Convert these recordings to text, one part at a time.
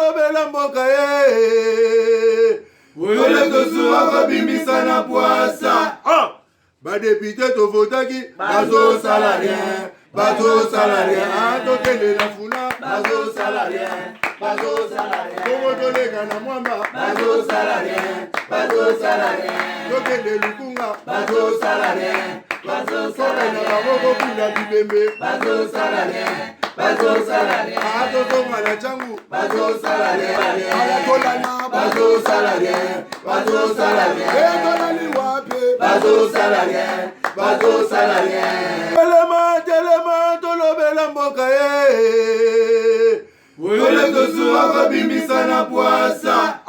tolobela mboka ye Ole tosuwa kobimisa na poasa badepite tovotaki bazo salarien tokende na funa bazo salarien Kongo tolega na mwamba bazo salarien tokende lukunga bazo salarien soka na baboko kula bibembe bazo salarien atotonga na changu bazo salarien ayatolana bazo salarien etolani wape bazo salarien telema tolobela mboka ye Ole tosuwa kobimisa na poasa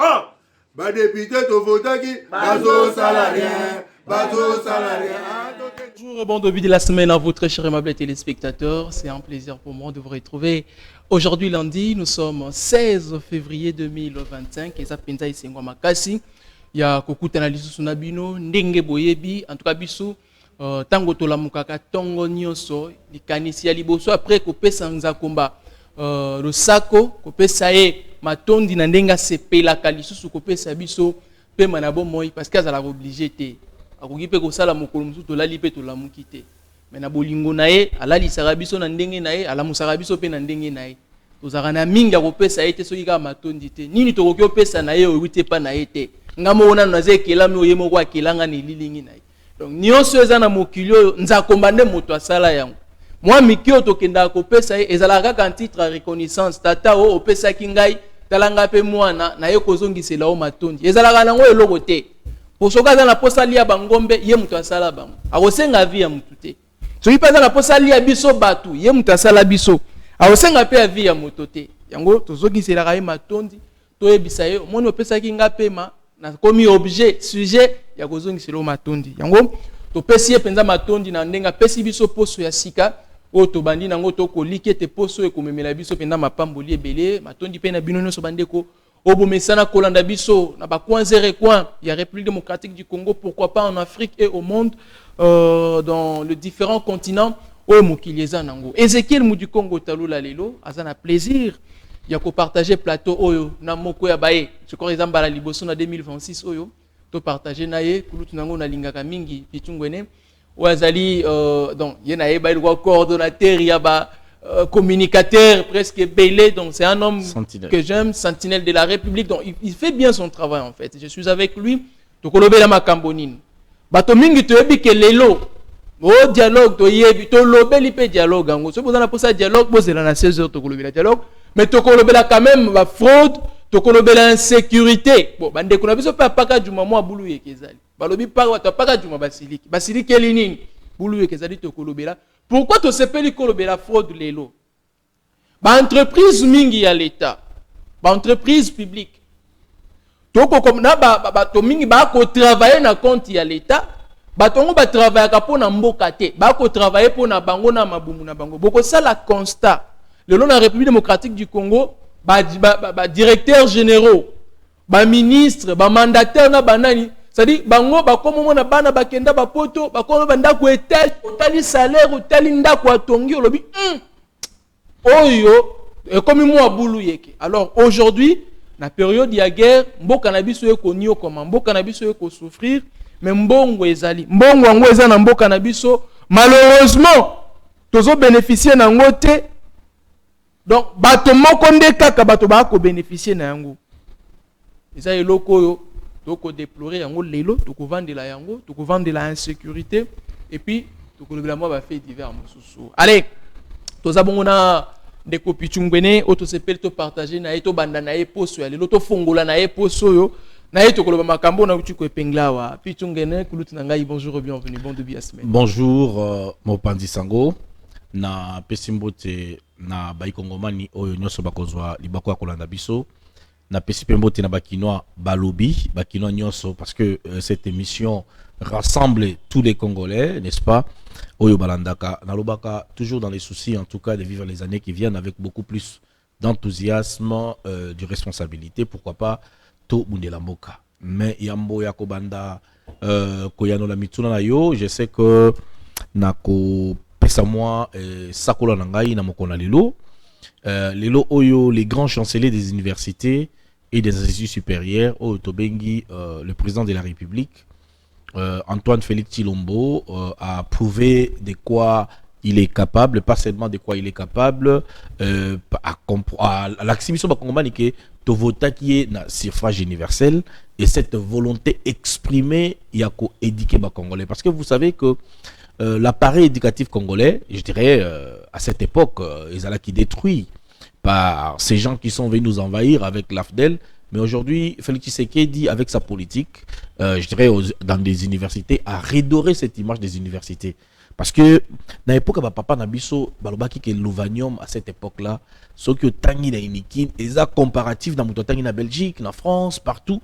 badepite tovotaki bazo salarien Bonjour, bon début de la semaine à vous très chers aimables téléspectateurs. C'est un plaisir pour moi de vous retrouver. Aujourd'hui lundi, nous sommes 16 février 2025 et ça penza isengwa makasi ya kokutana lisusu na bino ndenge boyebi en tout cas biso tango tolamukaka tongo nyonso likanisi ya liboso après kopesa nzakomba le sako kopesa ye matondi na ndenga sepelaka lisusu kopesa biso pe manabo moi parce que azala obligé te akoki pe kosala mokolo musu tolali pe tolamuki te mais na bolingo na ye alalisaka biso na ndenge na ye alamusaka biso pe na ndenge na ye tozaka na mingi akopesa ye te soki kaka matondi te nini tokoki opesa na ye oyebi te pa na ye te nga moko nano aza ekelami oye moko akelanga na elilingi na ye donc nyonso eza na mokili oyo nzakomba nde moto asala yango mwa miki oyo tokendaka kopesa ye ezalaka kaka titre ya reconnaissance tata oyo opesaki ngai talanga mpe mwana na ye kozongisela o matondi ezalaka nango eloko te po soki aza na posa lia bangombe ye moto asala bango akosenga vi ya motu te soki mpe aza na posa lia biso bato ye moto asala biso akosenga mpe ya vi ya moto te yango tozongiselaka ye matondi toyebisa ye omoni opesaki nga pema nakomi objet sujet ya kozongisela o matondi yango topesi ye mpenza matondi na ndenge apesi biso poso ya sika oyo tobandi nango tokoliki ete poso oyo ekomemela biso mpenza mapamboli ebele matondi mpe na bino nyonso bandeko obomesana kolanda biso na bacoin zere coin ya République démocratique du Congo, pourquoi pas en Afrique et au monde, dans les différents continents oyo mokili eza nango. Ezekiel Mudu Congo talula lelo azana plaisir ya ko partager plateau oyo na moko ya baye je crois ezamba la liboso na 2026 oyo to partager na ye kulutu nango na lingaka mingi pitungwene Ouazali, donc il y a un coordonnateur, il y a communicateur presque belé, donc c'est un homme sentinelle que j'aime, sentinelle de la République, donc il fait bien son travail en fait. Je suis avec lui, donc on la macambonine. Bato mingi to yebi ke lelo, o dialogue to yebi to lobeli pe dialogue ango. So vous en pour ça dialogue, vous êtes à 16h to kolobela dialogue, mais to kolobela quand même la fraude, to kolobela insécurité. Bon, bande ko na biso pa paka juma mo abulu yekezali. Balobi pa wa paka juma basiliki elinini bulu yekezali to kolobela. Pourquoi tu sepeli kolobela fraude lelo? Ba entreprise mingi ya l'état, ba entreprise publique. Toko comme na ba to mingi ba ko travailler na compte ya l'état, ba tongo ba travailler ka pona mboka te, ba ko travailler pona bango na mabumu na bango. Boko ça la constat. Lelo na République démocratique du Congo, ba directeurs généraux, ba ministre, ba mandataire na banani c'est-à-dire bango bakomo na bana bakenda bapoto bakomo banda ko etel otali salaire otali ndako atongi olobi oyo comme moi bulu yeke. Alors aujourd'hui na période ya guerre mboka na biso eko nio koma mboka na biso eko souffrir mais mbongo ezali mbongo ngo eza na mboka na biso malheureusement tozo bénéficier na ngote donc bato moko nde kaka bato ba ko bénéficier na yango eza eloko yo donc déplorer yango lelo to vendre la yango to vendre la insécurité et puis to ko le ba fait divers mosusu. Allez toza bongo na de kopichungwene auto sepel to partager na eto banda na e poso ya lelo to fongola na e poso yo na eto ko lo makambo na uti ko epengla wa pichungene kuluti na ngai. Bonjour et bienvenue, bon début à semaine. Bonjour Mopandi Sango na pesimbote na baikongomani oyo nyoso bakozwa libako ya kolanda biso na pesipembote na bakinois balobi bakinois nyonso parce que cette émission rassemble tous les Congolais, n'est-ce pas? Oyo balandaka na lobaka toujours dans les soucis en tout cas de vivre les années qui viennent avec beaucoup plus d'enthousiasme, de responsabilité, pourquoi pas to bundela mboka. Mais yambo ya kobanda koyano la mituna na yo, je sais que nako pesa moi sakola na ngai na mokona lelo les grands chanceliers des universités et des instituts supérieurs, Tobengi, le président de la République, Antoine Félix Tshilombo, a prouvé de quoi il est capable, pas seulement de quoi il est capable, à l'exhibition de Congomani que Tovota qui est na suffrage universel et cette volonté exprimée, il y a qu'à éduquer les Congolais. Parce que vous savez que l'appareil éducatif congolais, je dirais, à cette époque, ils allaient qui détruit par ces gens qui sont venus nous envahir avec l'AFDEL. Mais aujourd'hui, Félix Tshisekedi, avec sa politique, je dirais, dans des universités, a redoré cette image des universités. Parce que, dans l'époque, papa Nabiso, balobaki que l'Ouvanium, à cette époque-là, ce que Tangi na Inikin, et ça comparatif dans Tangi na Belgique, na France, partout.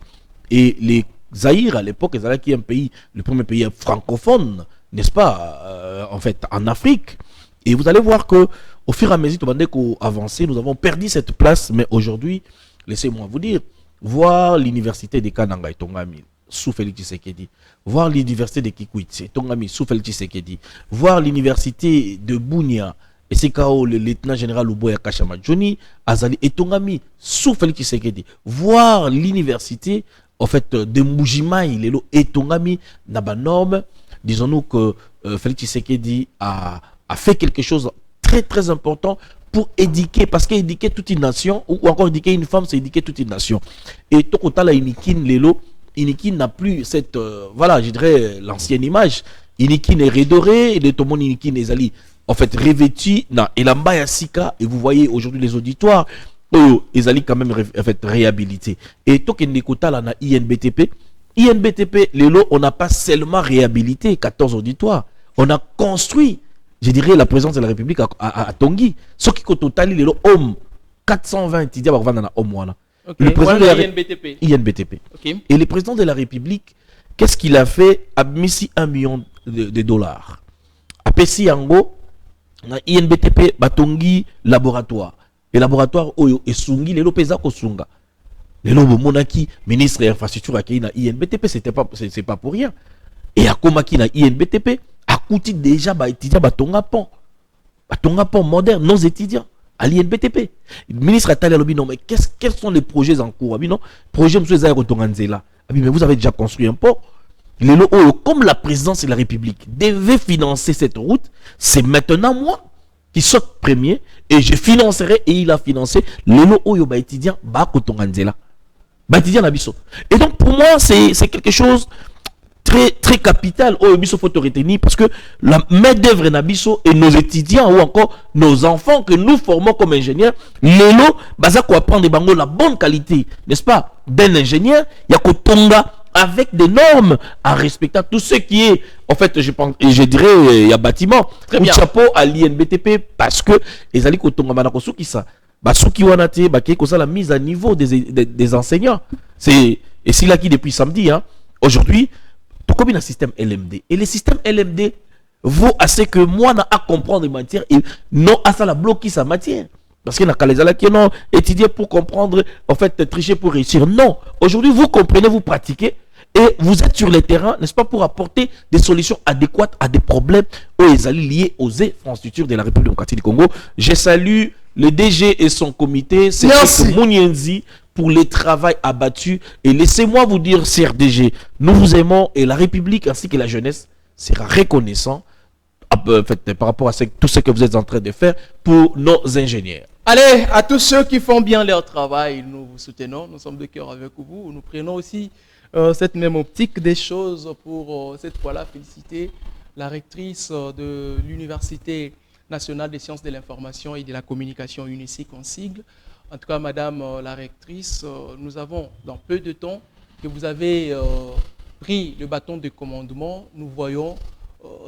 Et les Zaïre, à l'époque, ils allaient qui est un pays, le premier pays francophone, n'est-ce pas, en fait, en Afrique. Et vous allez voir que, au fur et à mesure qu'on avance, nous avons perdu cette place, mais aujourd'hui, laissez-moi vous dire, voir l'université de Kananga et Tongami, sous Félix Tshisekedi, voir l'université de Kikwit, Tongami, sous Félix Tshisekedi, voir l'université de Bunia, et c'est quand le lieutenant général Uboya Kachama Johnny, Azali et Tongami, sous Félix Tshisekedi, voir l'université, en fait, de Mbujimaï, Lelo et Tongami, Naba norme, disons-nous que Félix Tshisekedi a fait quelque chose très très important pour éduquer, parce qu'éduquer toute une nation, ou encore éduquer une femme, c'est éduquer toute une nation. Et Tokotala Inikin Lelo, Inikin n'a plus cette, voilà, je dirais, l'ancienne image. Inikin est redoré, et le Tomon Inikin est allé, en fait, revêtu, et la Mbaya Sika, et vous voyez aujourd'hui les auditoires, ils allaient quand même, en fait, réhabiliter. Et Tokendekotala na INBTP, Lelo, on n'a pas seulement réhabilité 14 auditoires, on a construit, je dirais, la présence de la République à Tongi. Ce qui est au total, il est homme 420 étudiants qui vont homme. Le président de la INBTP. Okay. Et le président de la République, qu'est-ce qu'il a fait? A mis 1 million de dollars. A payé Yango, INBTP, Batongi, laboratoire. Et laboratoire, et Sungi, les Lopeza Kosunga. Les Lobo Monaki, ministre de l'infrastructure à INBTP, c'est pas pour rien. Et à Komaki, na INBTP, a coûté déjà les étudiants Batonga Pont moderne, nos étudiants à l'INBTP. Le ministre a dit non, mais quels sont les projets en cours? Non, projet M. Zaire-Tonganzela. Mais vous avez déjà construit un pont. Comme la présidence de la République devait financer cette route, c'est maintenant moi qui saute premier et je financerai, et il a financé l'élo Oyo étudiant Bakotonganzela. Et donc pour moi, c'est quelque chose très, très capital au Bisso faut retenir, parce que la main d'œuvre Nabiso et nos étudiants ou encore nos enfants que nous formons comme ingénieurs, l'élo, baza quoi apprendre la bonne qualité, n'est-ce pas, d'un ingénieur, il y a Kotonga avec des normes en respectant tout ce qui est, en fait, je pense, et je dirais, il y a bâtiment, ou chapeau à l'INBTP, parce que les ali Kotonga manakosu qui ça, basuki wanate, baké kosa la mise à niveau des enseignants, c'est, et c'est là qui depuis samedi, hein, aujourd'hui, comme un système LMD. Et le système LMD vaut assez que moi, à comprendre les matières et non à ça la bloquer sa matière. Parce qu'il y a des gens qui ont étudié pour comprendre, en fait, tricher pour réussir. Non. Aujourd'hui, vous comprenez, vous pratiquez et vous êtes sur le terrain, n'est-ce pas, pour apporter des solutions adéquates à des problèmes liés aux infrastructures de la République démocratique du Congo. Je salue le DG et son comité, c'est Mounienzi, pour les travaux abattus. Et laissez-moi vous dire, CRDG, nous vous aimons et la République ainsi que la jeunesse sera reconnaissant par rapport à tout ce que vous êtes en train de faire pour nos ingénieurs. Allez, à tous ceux qui font bien leur travail, nous vous soutenons, nous sommes de cœur avec vous. Nous prenons aussi cette même optique des choses pour cette fois-là féliciter la rectrice de l'Université nationale des sciences de l'information et de la communication UNICIC en sigle. En tout cas, Madame la rectrice, nous avons dans peu de temps que vous avez pris le bâton de commandement. Nous voyons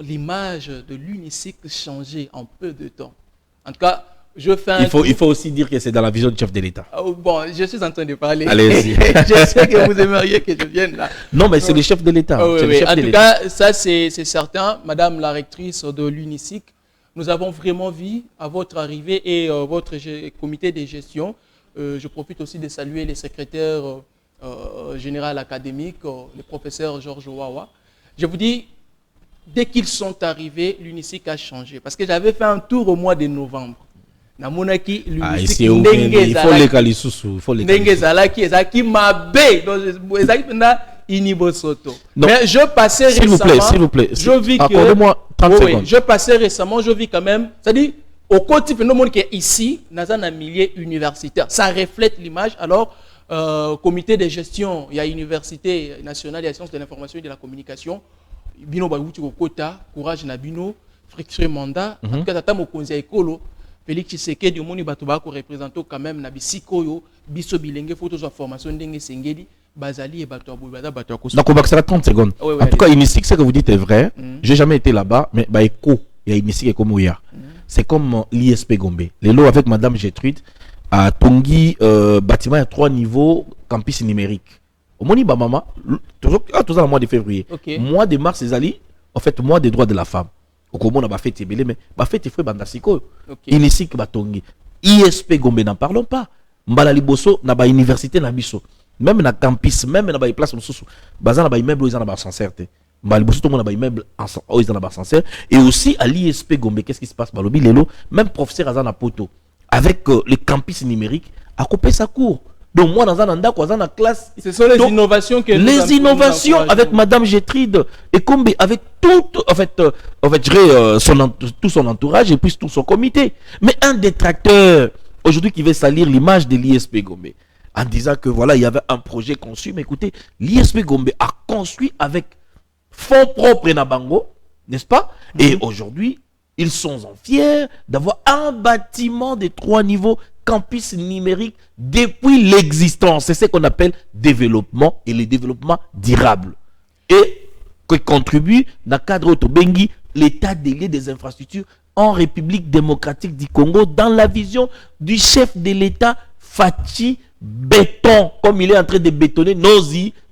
l'image de l'UNICIC changer en peu de temps. En tout cas, je fais il faut aussi dire que c'est dans la vision du chef de l'État. Bon, je suis en train de parler. Allez-y. Je sais que vous aimeriez que je vienne là. Non, mais c'est le chef de l'État. Oui. En tout cas, ça c'est certain. Madame la rectrice de l'UNICIC, nous avons vraiment vu à votre arrivée et votre comité de gestion. Je profite aussi de saluer les secrétaires général académique, le professeur Georges Wawa. Je vous dis, dès qu'ils sont arrivés, l'UNICIC a changé. Parce que j'avais fait un tour au mois de novembre. namonaki ici il faut les kalisusu, il faut les ndenge zalaki mabe donc ezalaki na Inibo Soto. Mais je passais récemment. S'il vous plaît. Je vis que. Accordez-moi 30 secondes. Je passais récemment, je vis quand même. C'est-à-dire, au côté de monde qui est ici, dans un milieu universitaire, ça reflète l'image. Alors, comité de gestion, il y a Université nationale des sciences de l'information et de la communication. Bino Baouti au quota, courage Nabino, friction mandat. En tout cas, tata mo conseil écolo. Félix Tshisekedi, du monde batubako représenté quand même Nabisikoyo, biso bilenge photos de formation d'enge sengedi. Bazali et Bato donc on va que 30 secondes. Oui, en tout cas, Inisik, ce que vous dites est vrai. J'ai jamais été là-bas, mais bah écho, il y a Inisik et comme Ouya. C'est comme l'ISP Gombe. Les lots avec Madame Gertrude à Tongi, bâtiment à 3 niveaux, campus numérique. Au Moni Bamama, tout ça le mois de février. Mois de mars, les alliés, en fait, mois des droits de la femme. Au Comon, on a fait Tébélé, mais bah fait Tefoué Bandasiko. Inisik Batongi. ISP Gombe, n'en parlons pas. Mbala Liboso, n'a pas université, n'a biso. Même dans le campus, même dans les places, bazan na immeuble ils en ont ascenseur tout le monde a immeuble ils en ont ascenseur et aussi à l'ISP Gombe qu'est-ce qui se passe balobi lelo même professeur azana poto avec le campus numérique a coupé sa cour donc moi dans un anda quoi dans la classe ce sont les innovations que les innovations avec Madame Gertrude et Combe avec tout tout son entourage et puis tout son comité mais un détracteur aujourd'hui qui veut salir l'image de l'ISP Gombe en disant que voilà, il y avait un projet conçu. Mais écoutez, l'ISP Gombe a construit avec fonds propres Nabango, n'est-ce pas? Et aujourd'hui, ils sont fiers d'avoir un bâtiment de 3 niveaux, campus numérique, depuis l'existence. C'est ce qu'on appelle développement et le développement durable. Et qui contribue dans le cadre de Bengi, l'état délié des infrastructures en République démocratique du Congo, dans la vision du chef de l'État, Fachi béton, comme il est en train de bétonner nos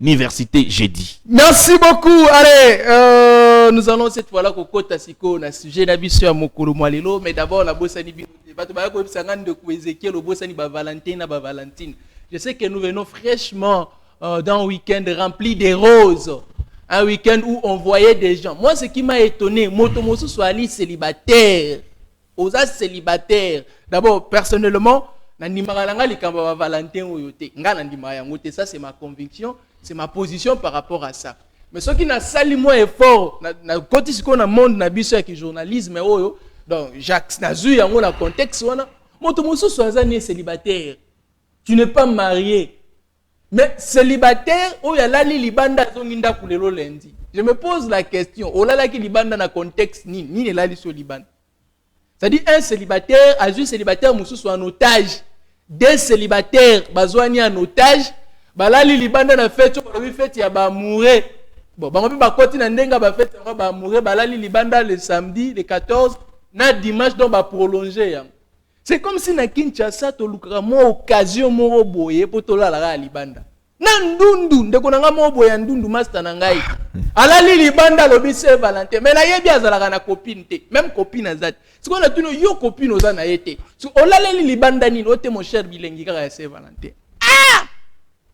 universités, j'ai dit. Merci beaucoup. Allez, nous allons cette fois-là au Kota Siko, na sujet d'habitude à Mokolo Mwalelo, mais d'abord la bossani Valentine. Je sais que nous venons fraîchement d'un week-end rempli de roses. Un week-end où on voyait des gens. Moi, ce qui m'a étonné, Motomosu soit allé célibataire. Aux célibataires. D'abord, personnellement, ça c'est ma conviction, c'est ma position par rapport à ça. Mais ce qui n'a sali moins effort, quand on a monde na biso avec journalisme, donc Jacques Nazu yango na contexte wana, moto mosu soazani célibataire. Tu n'es pas marié. Mais célibataire, il y a lali libanda zonginda kulelo lundi. Je me pose la question, olala ki libanda na contexte ni lali sur libanda. C'est-à-dire un célibataire, un célibataire mosu soit en otage. Des célibataires, bazouani en otage, balali libanda na fête, ya ba mourir. Bon, ba koti na ndenga ba fête ba mourir, balali libanda le samedi, le 14, na dimanche donc ba prolonger. C'est comme si na Kinshasa to lukra mo occasion mo boye poto la la libanda. Na ndundu, ndeko nanga mo boye ndundu master na ngai. Alali libanda lobi Saint Valentin, mais na yebi azalaka na copine te, même copine azat. Si on a tenu yo copine aux anaïté. Si on l'a les libanda ni note mon cher bilingue car Saint Valentin. Ah!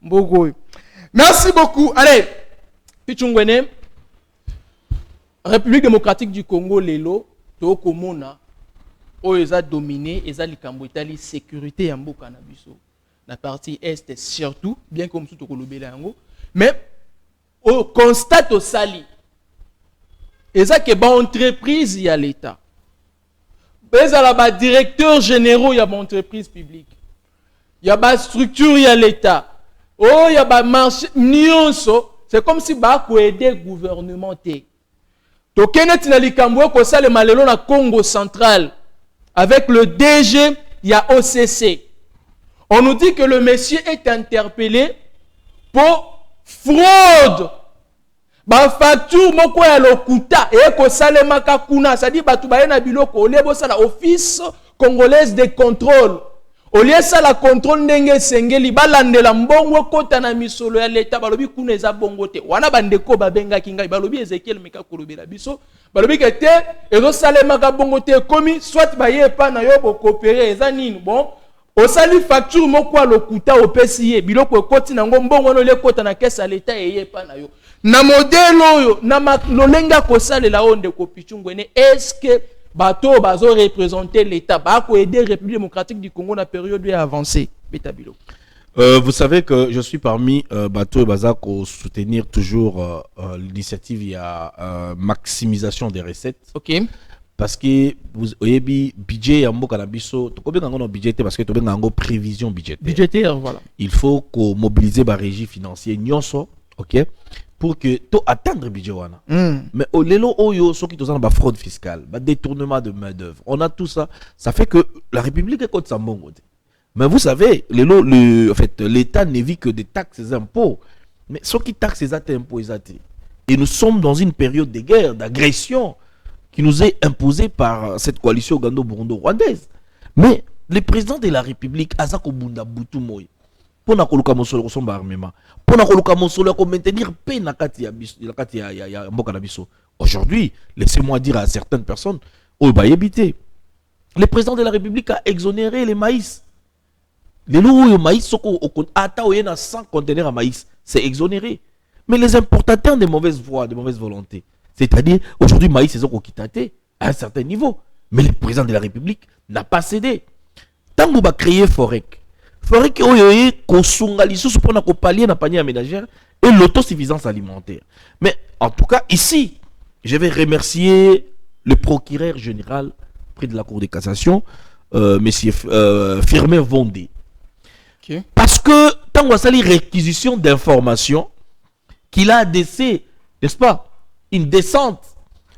Beaucoup. Merci beaucoup. Allez. Pichungwene. République démocratique du Congo lelo to komona o eza dominé eza likambo itali sécurité ya mboka na biso. La partie est surtout bien comme tout kolobela yango, mais on constate au sali. Eza ke ba entreprise ya l'état. Il y a des directeurs généraux, il y a des entreprises publiques. Il y a des structures, il y a l'État. Oh, il y a des marchés. C'est comme si il y a des gouvernements. Donc, il y a le Malélo na Congo central. Avec le DG, il y a OCC. On nous dit que le monsieur est interpellé pour fraude. Ba facture moko ya lokuta e ko salema ka kuna ça dit batu ba na biloko o lebo sala office congolaise de contrôle o lieu sala contrôle ndenge sengeli balandela mbongo kota na misolo ya leta balobi kuna eza bongo te wana bandeko babenga kingai balobi Ezekiel meka kolobela biso balobi ke te ezo salema ka bongo te komi soit ba ye pa na yo bo coopérer eza nini bon o sali facture moko ya lokuta o pesiye biloko ekoti na ngo mbongo no le kota na kesa ya leta eye pa na yo. Na modèle oyo na lolenga ko salela onde ko pichungwene est-ce que bato bazo représenter l'État, ba ko aider République démocratique du Congo na période avancée. Betabilo. Vous savez que je suis parmi Bato et Bazak au soutenir toujours l'initiative il y a maximisation des recettes. OK. Parce que vous voyez budget ya mboka na biso to kobenga ngo budget parce que to benga ngo prévision budgétaire voilà. Il faut qu'on mobiliser ba régie financière nyonso, OK, pour que to atteindre budget wana. Mais au lelo oyo soki tozana ba fraude fiscale, ba détournement de main-d'œuvre. On a tout ça, ça fait que la République est contre Sambongo. Mais vous savez, en fait, l'État ne vit que des taxes et impôts. Mais ceux qui taxent ces impôts, et nous sommes dans une période de guerre, d'agression, qui nous est imposée par cette coalition ougando-burundo-rwandaise. Mais le président de la République, Azako Bunda Boutou Moy, pour nakoluka mosolo ko armement, pour nakoluka mosolo ko maintenir paix na kati ya mboka na biso. Aujourd'hui, laissez-moi dire à certaines personnes, le président de la République a exonéré les maïs. Les loups au maïs, il y a 100 conteneurs à maïs, c'est exonéré. Mais les importateurs de mauvaise foi, de mauvaise volonté, c'est-à-dire, aujourd'hui, maïs, c'est ce à un certain niveau. Mais le président de la République n'a pas cédé. Tant qu'on va créer Forec, Forec, pour pallier la panier ménagère et l'autosuffisance alimentaire. Mais en tout cas, ici, je vais remercier le procureur général près de la Cour de cassation, monsieur Firmin Vondé. Okay. Parce que tant qu'on a les réquisitions d'informations qu'il a adressé, n'est-ce pas, une descente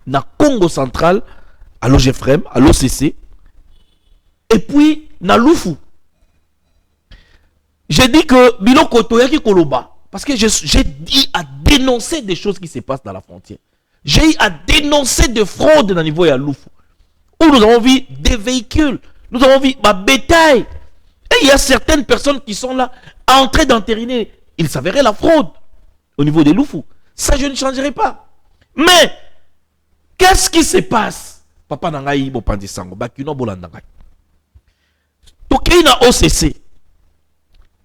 dans Congo central, à l'OGFREM, à l'OCC, et puis dans Loufou. J'ai dit que Biloko Toyaki Koloba, parce que j'ai dit à dénoncer des choses qui se passent dans la frontière. J'ai dit à dénoncer des fraudes dans le niveau de Loufou, où nous avons vu des véhicules, nous avons vu ma bétail. Et il y a certaines personnes qui sont là, en train d'entériner. Il s'avérait la fraude au niveau des Loufou. Ça, je ne changerai pas. Mais, qu'est-ce qui se passe? Papa Nangaï, Bopandi Sango, Bakino Bolandangaï. Tokei na OCC.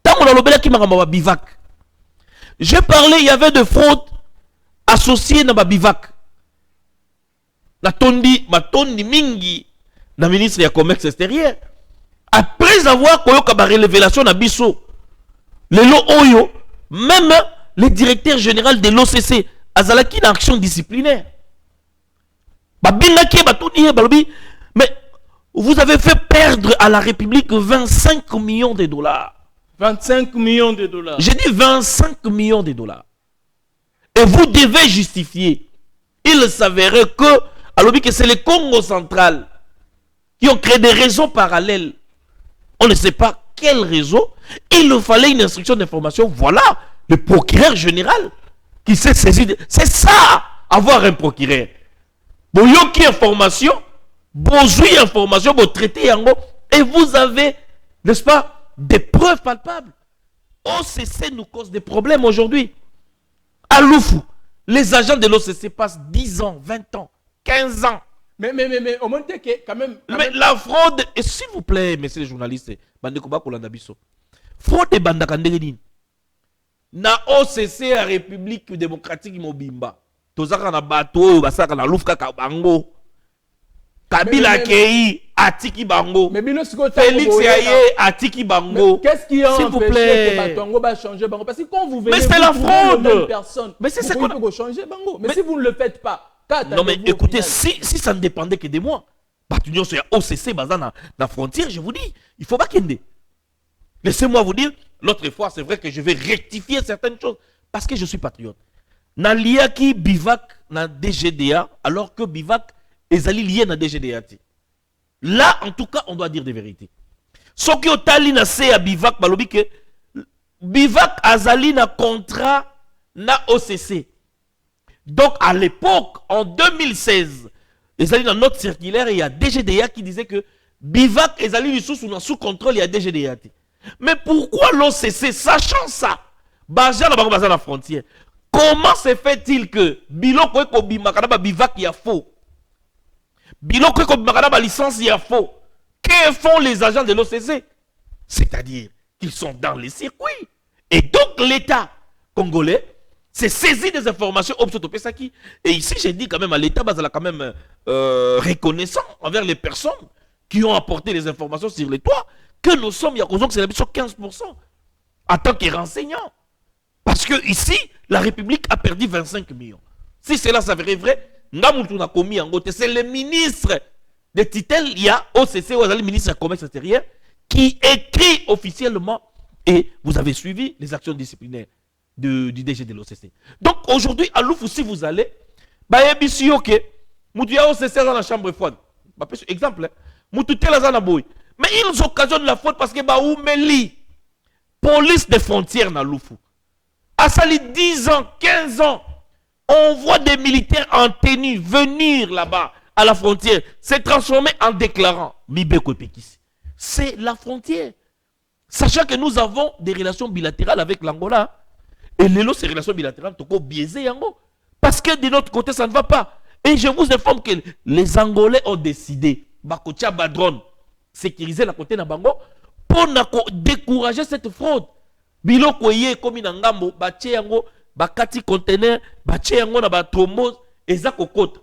Tant qu'on a l'obéla qui m'a bivac. J'ai parlé, il y avait de fraudes associées na bivac. La tondi, ma tondi mingi, la ministre du commerce extérieur. Après avoir koyoka ba révélation na biso, le lo oyo, même le directeur général de l'OCC, azalaki na action disciplinaire. Mais vous avez fait perdre à la République 25 millions de dollars. 25 millions de dollars. J'ai dit 25 millions de dollars. Et vous devez justifier. Il s'avérait que c'est le Congo central qui ont créé des réseaux parallèles. On ne sait pas quel réseau. Il fallait une instruction d'information. Voilà le procureur général qui s'est saisi. C'est ça, avoir un procureur. Boyoki information, bozui information, vous traitez yango, et vous avez, n'est-ce pas, des preuves palpables. OCC nous cause des problèmes aujourd'hui. À Loufou, les agents de l'OCC passent 10 ans, 20 ans, 15 ans. Mais, au moins, quand même. Mais la fraude, et s'il vous plaît, messieurs les journalistes, Bandekoba Kolandabiso, fraude et Bandakandegin. Na OCC à République démocratique Mobimba. Tozaka na bateau, basaka na Loufka Kabango. Kabila Kei, Atiki Bango. Félix Yaye, Atiki Bango. Qu'est-ce qui a s'il vous plaît, Bango va changer Bango? Parce que quand vous venez, mais c'est la fraude. Mais c'est ça qu'on a changer Bango. Mais si vous ne le faites pas, non mais écoutez, si ça ne dépendait que de moi, Batunion sur OCC, dans la frontière, je vous dis, il faut pas qu'il y ait. Laissez-moi vous dire, l'autre fois, c'est vrai que je vais rectifier certaines choses parce que je suis patriote. Na liaki bivac na DGDA, alors que bivac est lié na DGDA. Là, en tout cas, on doit dire des vérités. Ce qui est tali na se à bivac, balobi que bivac azali na contrat na OCC. Donc, à l'époque, en 2016, ezali na note circulaire, il y a DGDA qui disait que bivac ezali sous contrôle, il y a DGDA. Mais pourquoi l'OCC, sachant ça, baja na la frontière, comment se fait-il que biloko eko bimakana bivac y a faux? Biloko eko bimakana licence y a faux? Que font les agents de l'OCC? C'est-à-dire qu'ils sont dans les circuits. Et donc l'État congolais C'est saisir des informations. Et ici, j'ai dit quand même à l'État, bah, quand même reconnaissant envers les personnes qui ont apporté les informations sur les toits, que nous sommes, il y a raison que c'est la mission 15% en tant que renseignants. Parce que ici, la République a perdu 25 millions. Si cela s'avérait vrai, c'est le ministre de Titel, il y a OCC, le ministre du Commerce extérieur, qui écrit officiellement, et vous avez suivi les actions disciplinaires du DG de l'OCC. Donc aujourd'hui, à Loufou, si vous allez, bah, il y a OCC dans la chambre froide. Exemple, mais ils occasionnent la faute parce que bah, police des frontières dans Loufou. À ça, 10 ans, 15 ans, on voit des militaires en tenue venir là-bas à la frontière, se transformer en déclarant Mibeko Pekisi. C'est la frontière. Sachant que nous avons des relations bilatérales avec l'Angola. Et ces relations bilatérales sont biaisées. Parce que de notre côté, ça ne va pas. Et je vous informe que les Angolais ont décidé, Bakotia Badron, sécuriser la côté Nabango, pour décourager cette fraude. Biloko yé comme inangambo, bache yango, bakati conteneur, bache yango na ba trombose, ezako kota.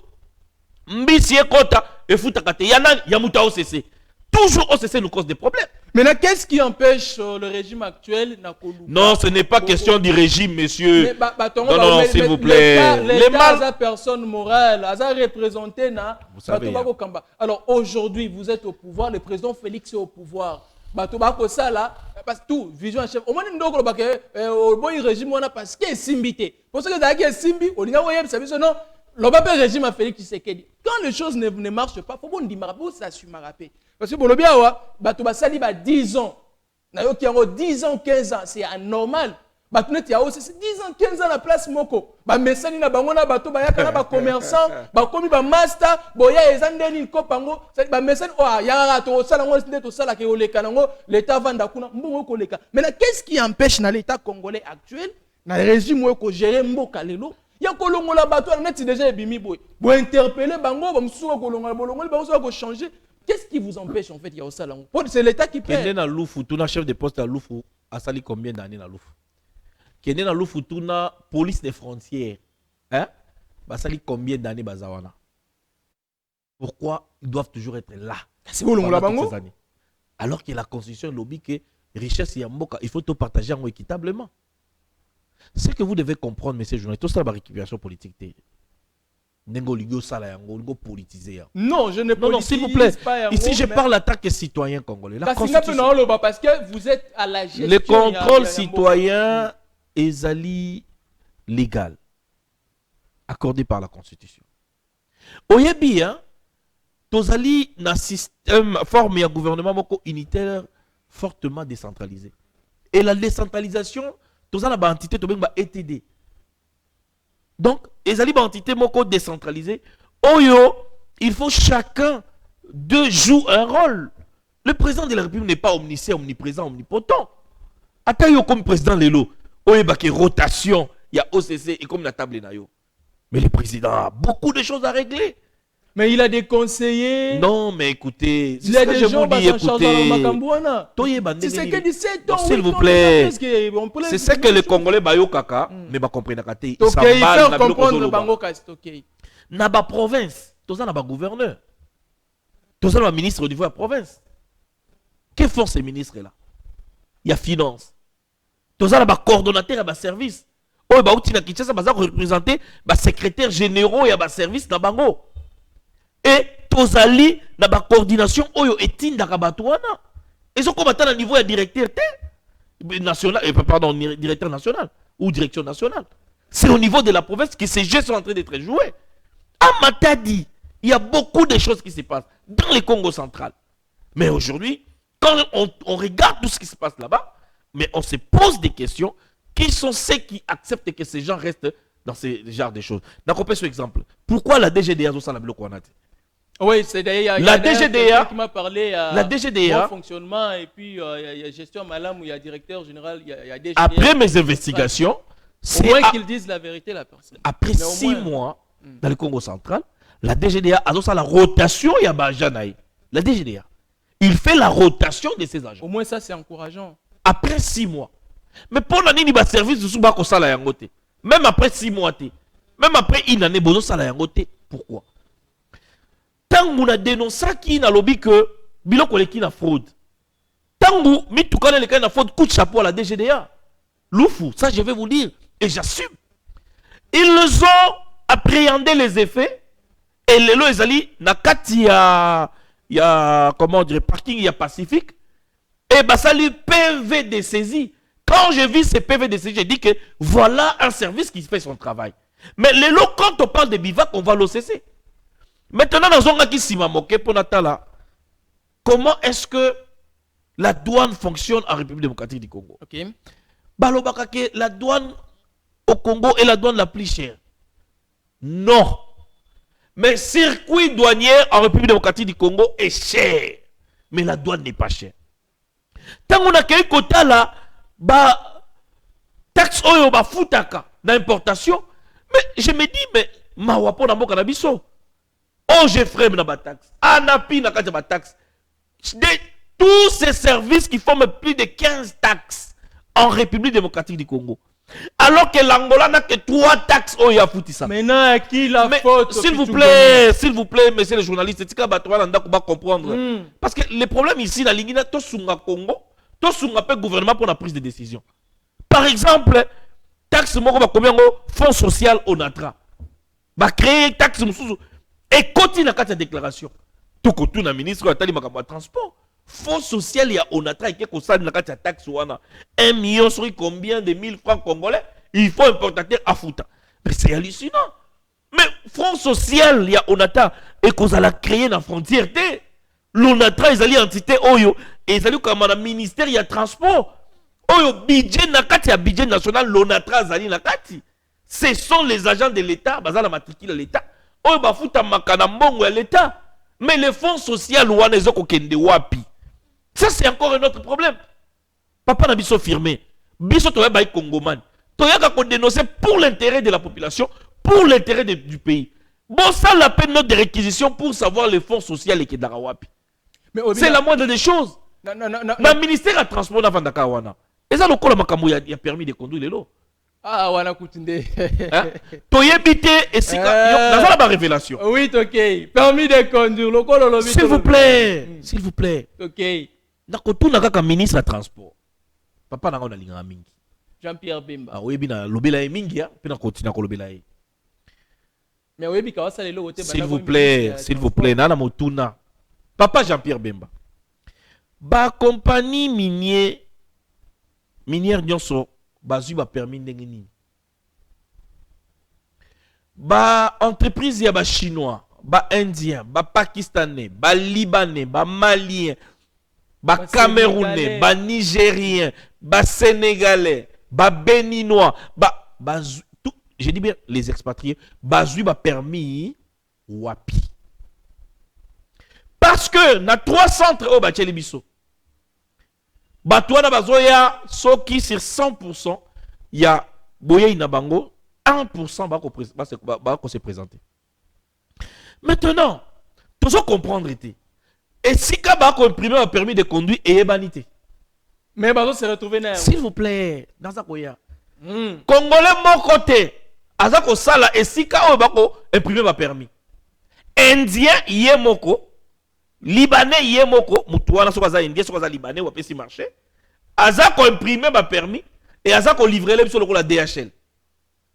Mbisi ye kota, e futa kate. Yana yamuta OCC. Toujours OCC nous cause des problèmes. Maintenant, qu'est-ce qui empêche le régime actuel? Non, ce n'est pas question du régime, monsieur. Non, s'il vous plaît. L'État, personne morale, a représenté na. Vous savez, alors aujourd'hui, vous êtes au pouvoir, le président Félix est au pouvoir. Parce que tout, vision chef. Au moins, nous avons le régime parce qu'il est simbité. Pour ce que vous avez simbi, on a non. Le régime a Félix Tshisekedi. Quand les choses ne marchent pas, il faut que ça s'assume. Parce que bon, le bien, bato basali ba 10 ans. Na yo ki yango 10 ans, 15 ans, c'est anormal. Bato net ya aussi 10 ans, 15 ans la place moko. Ba mesani na bango na bato ba yaka na ba commerçant, ba komi ba master, boya ezandeni kopango, ba mesani ya to sala ngo ndé to sala ke oleka nango, l'état vanda kuna mbongo ko leka. Maintenant, qu'est-ce qui empêche na l'état congolais actuel, na régime ko gérer mboka lelo? Ya kolongola bato na net déjà ebimi boy. Bo interpeller bango, ba msuko kolongola bolongola ba msuko ko changer. Qu'est-ce qui vous empêche en fait? Il y a aussi c'est l'État qui paie. Kende na Loufou, tu chef de poste à Loufou, a sali combien d'années na Loufou? Kende na Loufou, tu police des frontières, hein? Ba sali combien d'années bazawana? Pourquoi ils doivent toujours être là? C'est bon, on l'a bango. Alors que la constitution lobby que richesse yamboka, il faut tout partager en équitablement. Ce que vous devez comprendre, messieurs les journalistes, tout ça, la récupération politique. Non, je ne politise non, s'il vous plaît. Pas ici, je parle en tant que citoyen congolais. La constitution... Parce que vous êtes à la gestion. Le contrôle citoyen est légal, accordé par la Constitution. Oyebi, tozali na système formé un gouvernement moko unitaire fortement décentralisé. Et la décentralisation, tozala ba entité to ba ETD. Donc, les entités moko décentralisées, Oyo, il faut chacun de jouer un rôle. Le président de la République n'est pas omniscient, omniprésent, omnipotent. Attends, comme président Lelo, Oyo, il y a rotation, il y a OCC et comme la table nayo. Mais le président a beaucoup de choses à régler. Mais il a des conseillers. Non, mais écoutez, il y a des gens qui sont c'est ce que 17 ans. S'il vous plaît, c'est ce que les Congolais bayo kaka, mais ba comprendre kate. Ils savent comprendre le bango kastoké. Na ba province, toza na ba gouverneur. Toza na ministre au niveau de la province. Que font ces ministres-là? Il y a finance. Toza na ba coordonnateur à ba service. Oh, ba outi na Kinshasa baza représenter ba secrétaire généraux et ba service na bango. Et tozali na ba coordination oyo etinda kabatwana. Et sont comme à niveau de directeur national, pardon, directeur national ou direction nationale. C'est au niveau de la province que ces jeux sont en train d'être joués. À Matadi, il y a beaucoup de choses qui se passent dans le Congo central. Mais aujourd'hui, quand on regarde tout ce qui se passe là-bas, mais on se pose des questions. Qui sont ceux qui acceptent que ces gens restent dans ce genre de choses? D'accord, par exemple, pourquoi la DGDA a la bloc? Oui, c'est d'ailleurs la DGDA qui m'a parlé la DGDA fonctionnement et puis il y a gestion malam où il y a directeur général, il y a DGDA. Après mes investigations, c'est au moins qu'ils disent la vérité la personne. Après 6 mois dans le Congo central, la DGDA a la rotation y a Bajanaï. La DGDA, il fait la rotation de ses agents. Au moins ça c'est encourageant. Après 6 mois. Mais pour l'année il va service de Soubako Sala Yangote. Même après 6 mois, même après une année, bozo sala yango te. Pourquoi? Tant qu'on a dénoncé qui n'a lobby que biloko le qui n'a fraude. Tant que mi tout connaît le qui n'a fraude, coup de chapeau à la DGDA. Loufou, ça je vais vous dire et j'assume. Ils ont appréhendé les effets et les lois ezali na kati ya comment dire parking il y a Pacifique et bah ça lui PV de saisie. Quand j'ai vu ces PV de saisie, j'ai dit que voilà un service qui fait son travail. Mais les lots, quand on parle de bivac, on va le cesser. Maintenant, dans un qui s'y m'a moqué pour Natala, comment est-ce que la douane fonctionne en République démocratique du Congo? Ok. Balobakake, la douane au Congo est la douane la plus chère. Non. Mais circuit douanier en République démocratique du Congo est cher. Mais la douane n'est pas chère. Tant qu'on a quelques quotas là, bah, taxe oyo ba futaka d'importation. Mais je me dis, mais ma wapo na mboka na biso. Oh, j'ai frère na ba taxe. Anapi na kati ba taxe. Tous ces services qui forment plus de 15 taxes en République démocratique du Congo. Alors que l'Angola n'a que 3 taxes. Oh, il a foutu ça. Maintenant, à qui la faute? S'il vous plaît, messieurs les journalistes, c'est que va comprendre. Parce que le problème ici, dans l'Ingina, tout sunga Congo, tout sunga le gouvernement pour la prise de décision. Par exemple, taxe moko ba combien fonds social onatra. Ba créer taxe mususu et continue na kati déclaration. Tout côté na ministre atali makambo transport. Fonds social ya onatra et que ça na kati taxe wana 1 million sur combien de 1000 francs congolais, il faut importateur à fouta. Mais c'est hallucinant. Mais fonds social ya onatra et qu'on a créé na frontière té. L'onatra ils allaient entité oyo et ils allaient comme un ministère ya transport. Oyo budget na kati ya budget national l'onatra zali na kati. Ce sont les agents de l'État, bazala matricule l'État. Oyo bafuta makana mbongo ya l'État. Mais les fonds sociaux wana ezoko kende wapi? Ça c'est encore un autre problème. Papa na biso firmé. Biso toya bay Congoman. Toya ka dénoncer pour l'intérêt de la population, pour l'intérêt du pays. Bon ça la peine note de réquisition pour savoir les fonds sociaux et kedara wapi. C'est la moindre des choses. Non. Le ministère a transport na vandaka wana. Et ça, le col a permis de conduire les lots. Ah, wana kutinde. Toyebite et si dans la révélation. Oui, ok. Permis de conduire. Le col s'il vous plaît, s'il vous plaît. Ok. D'accord, tout n'a qu'un ministre à transport. Papa n'a pas de mingi. Jean-Pierre Bemba. Ah oui, bien, l'obéla est mingi, puis on continue à l'obéla. Mais oui, parce que ça s'il vous plaît, nana motuna. Papa Jean-Pierre Bemba. Ba compagnie minière nyonso bazui ba permis ndenge nini. Ba entreprise ya ba chinois, ba indien, ba pakistanais, ba libanais, ba malien, ba camerounais, ba nigérien, ba sénégalais, ba béninois, tout, je dis bien les expatriés, bazui ba permis wapi. Parce que na 3 centres au bacheli biso. Batouana bazoya soki sur 100%, il y a boya inabango 1% va se présenter. Maintenant, tout ça comprendre était. Et si kaba ko imprimer un permis de conduire et banité. Mais bazo se retrouver na. S'il vous plaît, dans ça koya. Congolais mon côté, azako sala et si ka o bako imprimer ma permis. Indien yemoko Libanais yemoko mutuana sokaza indien sokaza libanais ou pesi marché azako imprimer ba permis et azako livrer les sur la DHL.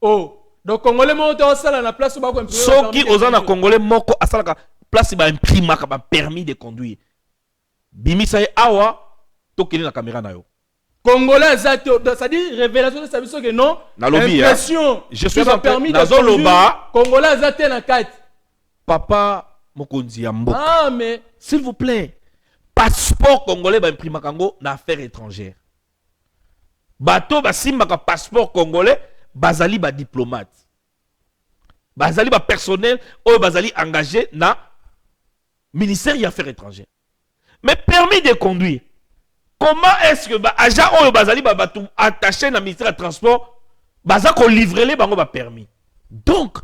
Oh, donc congolais moko to sala na place ba ko imprimer soki ozana congolais moko asala place ba imprimer ba permis de conduire bimisa awa tokeli na caméra na yo congolais zato ça dit révélation de service que non impression je suis un permis de conduire congolais zato na kati papa Mokonzi ya mboka. Ah mais s'il vous plaît, passeport congolais ba imprima kango na affaires étrangères. Bato ba simba ka passeport congolais bazali ba diplomate. Bazali ba personnel ou bazali engagé na ministère des affaires étrangères. Mais permis de conduire. Comment est-ce que ba agent ou bazali ba batou attaché na ministère des transports bazako livrer les bango ba permis. Donc,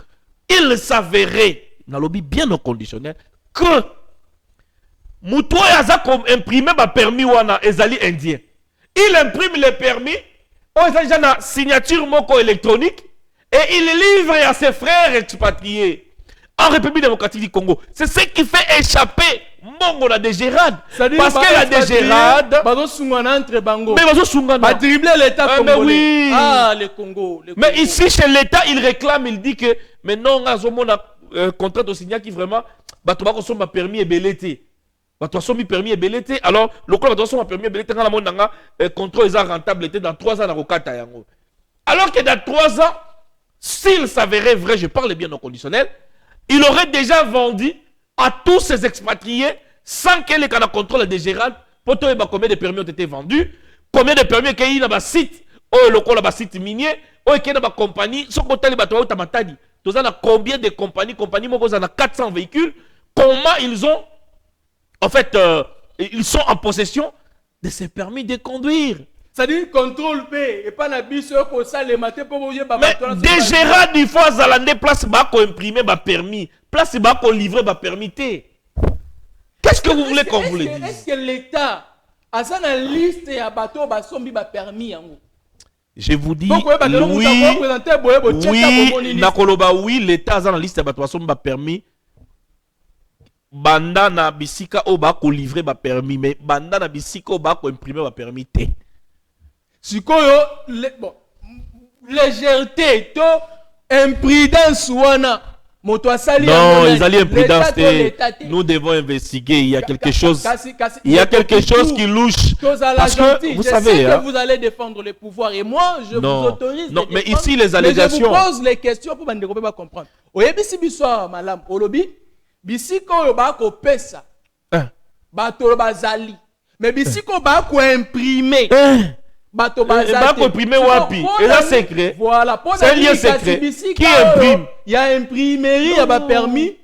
il s'avérait dans le lobby bien au conditionnel que Moutoua Yaza imprimé ma permis wana ezali indien. Il imprime les permis, on a déjà signature moko électronique et il livre à ses frères expatriés en République démocratique du Congo. C'est ce qui fait échapper Mongo la DGRAD. Parce que la DGRAD... Mais dribbler l'État congolais. Mais oui. Ah, le Congo. Mais ici, chez l'État, il réclame, il dit que... Mais non, on a un contrat de signer qui vraiment... Bato sont permis et belleté. Bato sont permis et belleté. Alors, le club bato sont permis et belleté. Quand le contrôle est rentable dans 3 ans dans Rokata Yango. Alors que dans 3 ans, s'il s'avérait vrai, je parle bien au conditionnel, il aurait déjà vendu à tous ces expatriés sans que les canaux contrôle des gérants pour te dire combien de permis ont été vendus, combien de permis qu'il y a dans site, le site minier, ou qu'il y a dans compagnie, son côté les bateaux tamatadi. Tous en a combien de compagnies, moi vous en a 400 véhicules, comment ils ont, en fait, ils sont en possession de ces permis de conduire. C'est-à-dire contrôle P et pas la bise pour ça les matins pour vous dire mais déjà il faut aller place bas qu'on imprimer ba permis place bas qu'on livrer ba permis. Qu'est-ce que vous voulez qu'on vous le dise? Est-ce que l'État a ça dans liste à bateau ba sombi ba permis yango? Je vous dis oui nakoloba oui l'État a dans liste à bateau sombi ba permis banda na bisika o ba ko livrer ba permis mais banda na bisika o ba ko imprimer ba permis té. Sikoyo légèreté to imprudence wana moto asali non ils allaient imprudence nous devons investiguer il y a quelque chose il y a quelque chose qui louche parce que vous savez que vous allez défendre le pouvoir et moi je vous autorise non mais ici les allégations mais je vous pose les questions pour bande pas comprendre oyebisi biso malam olobi bisiko ba ko pesa ba to bazali mais bisiko ba ko imprimer bato bazate imprimer wapi et là secret voilà c'est un lien secret qui imprime il y a imprimerie ya ba permis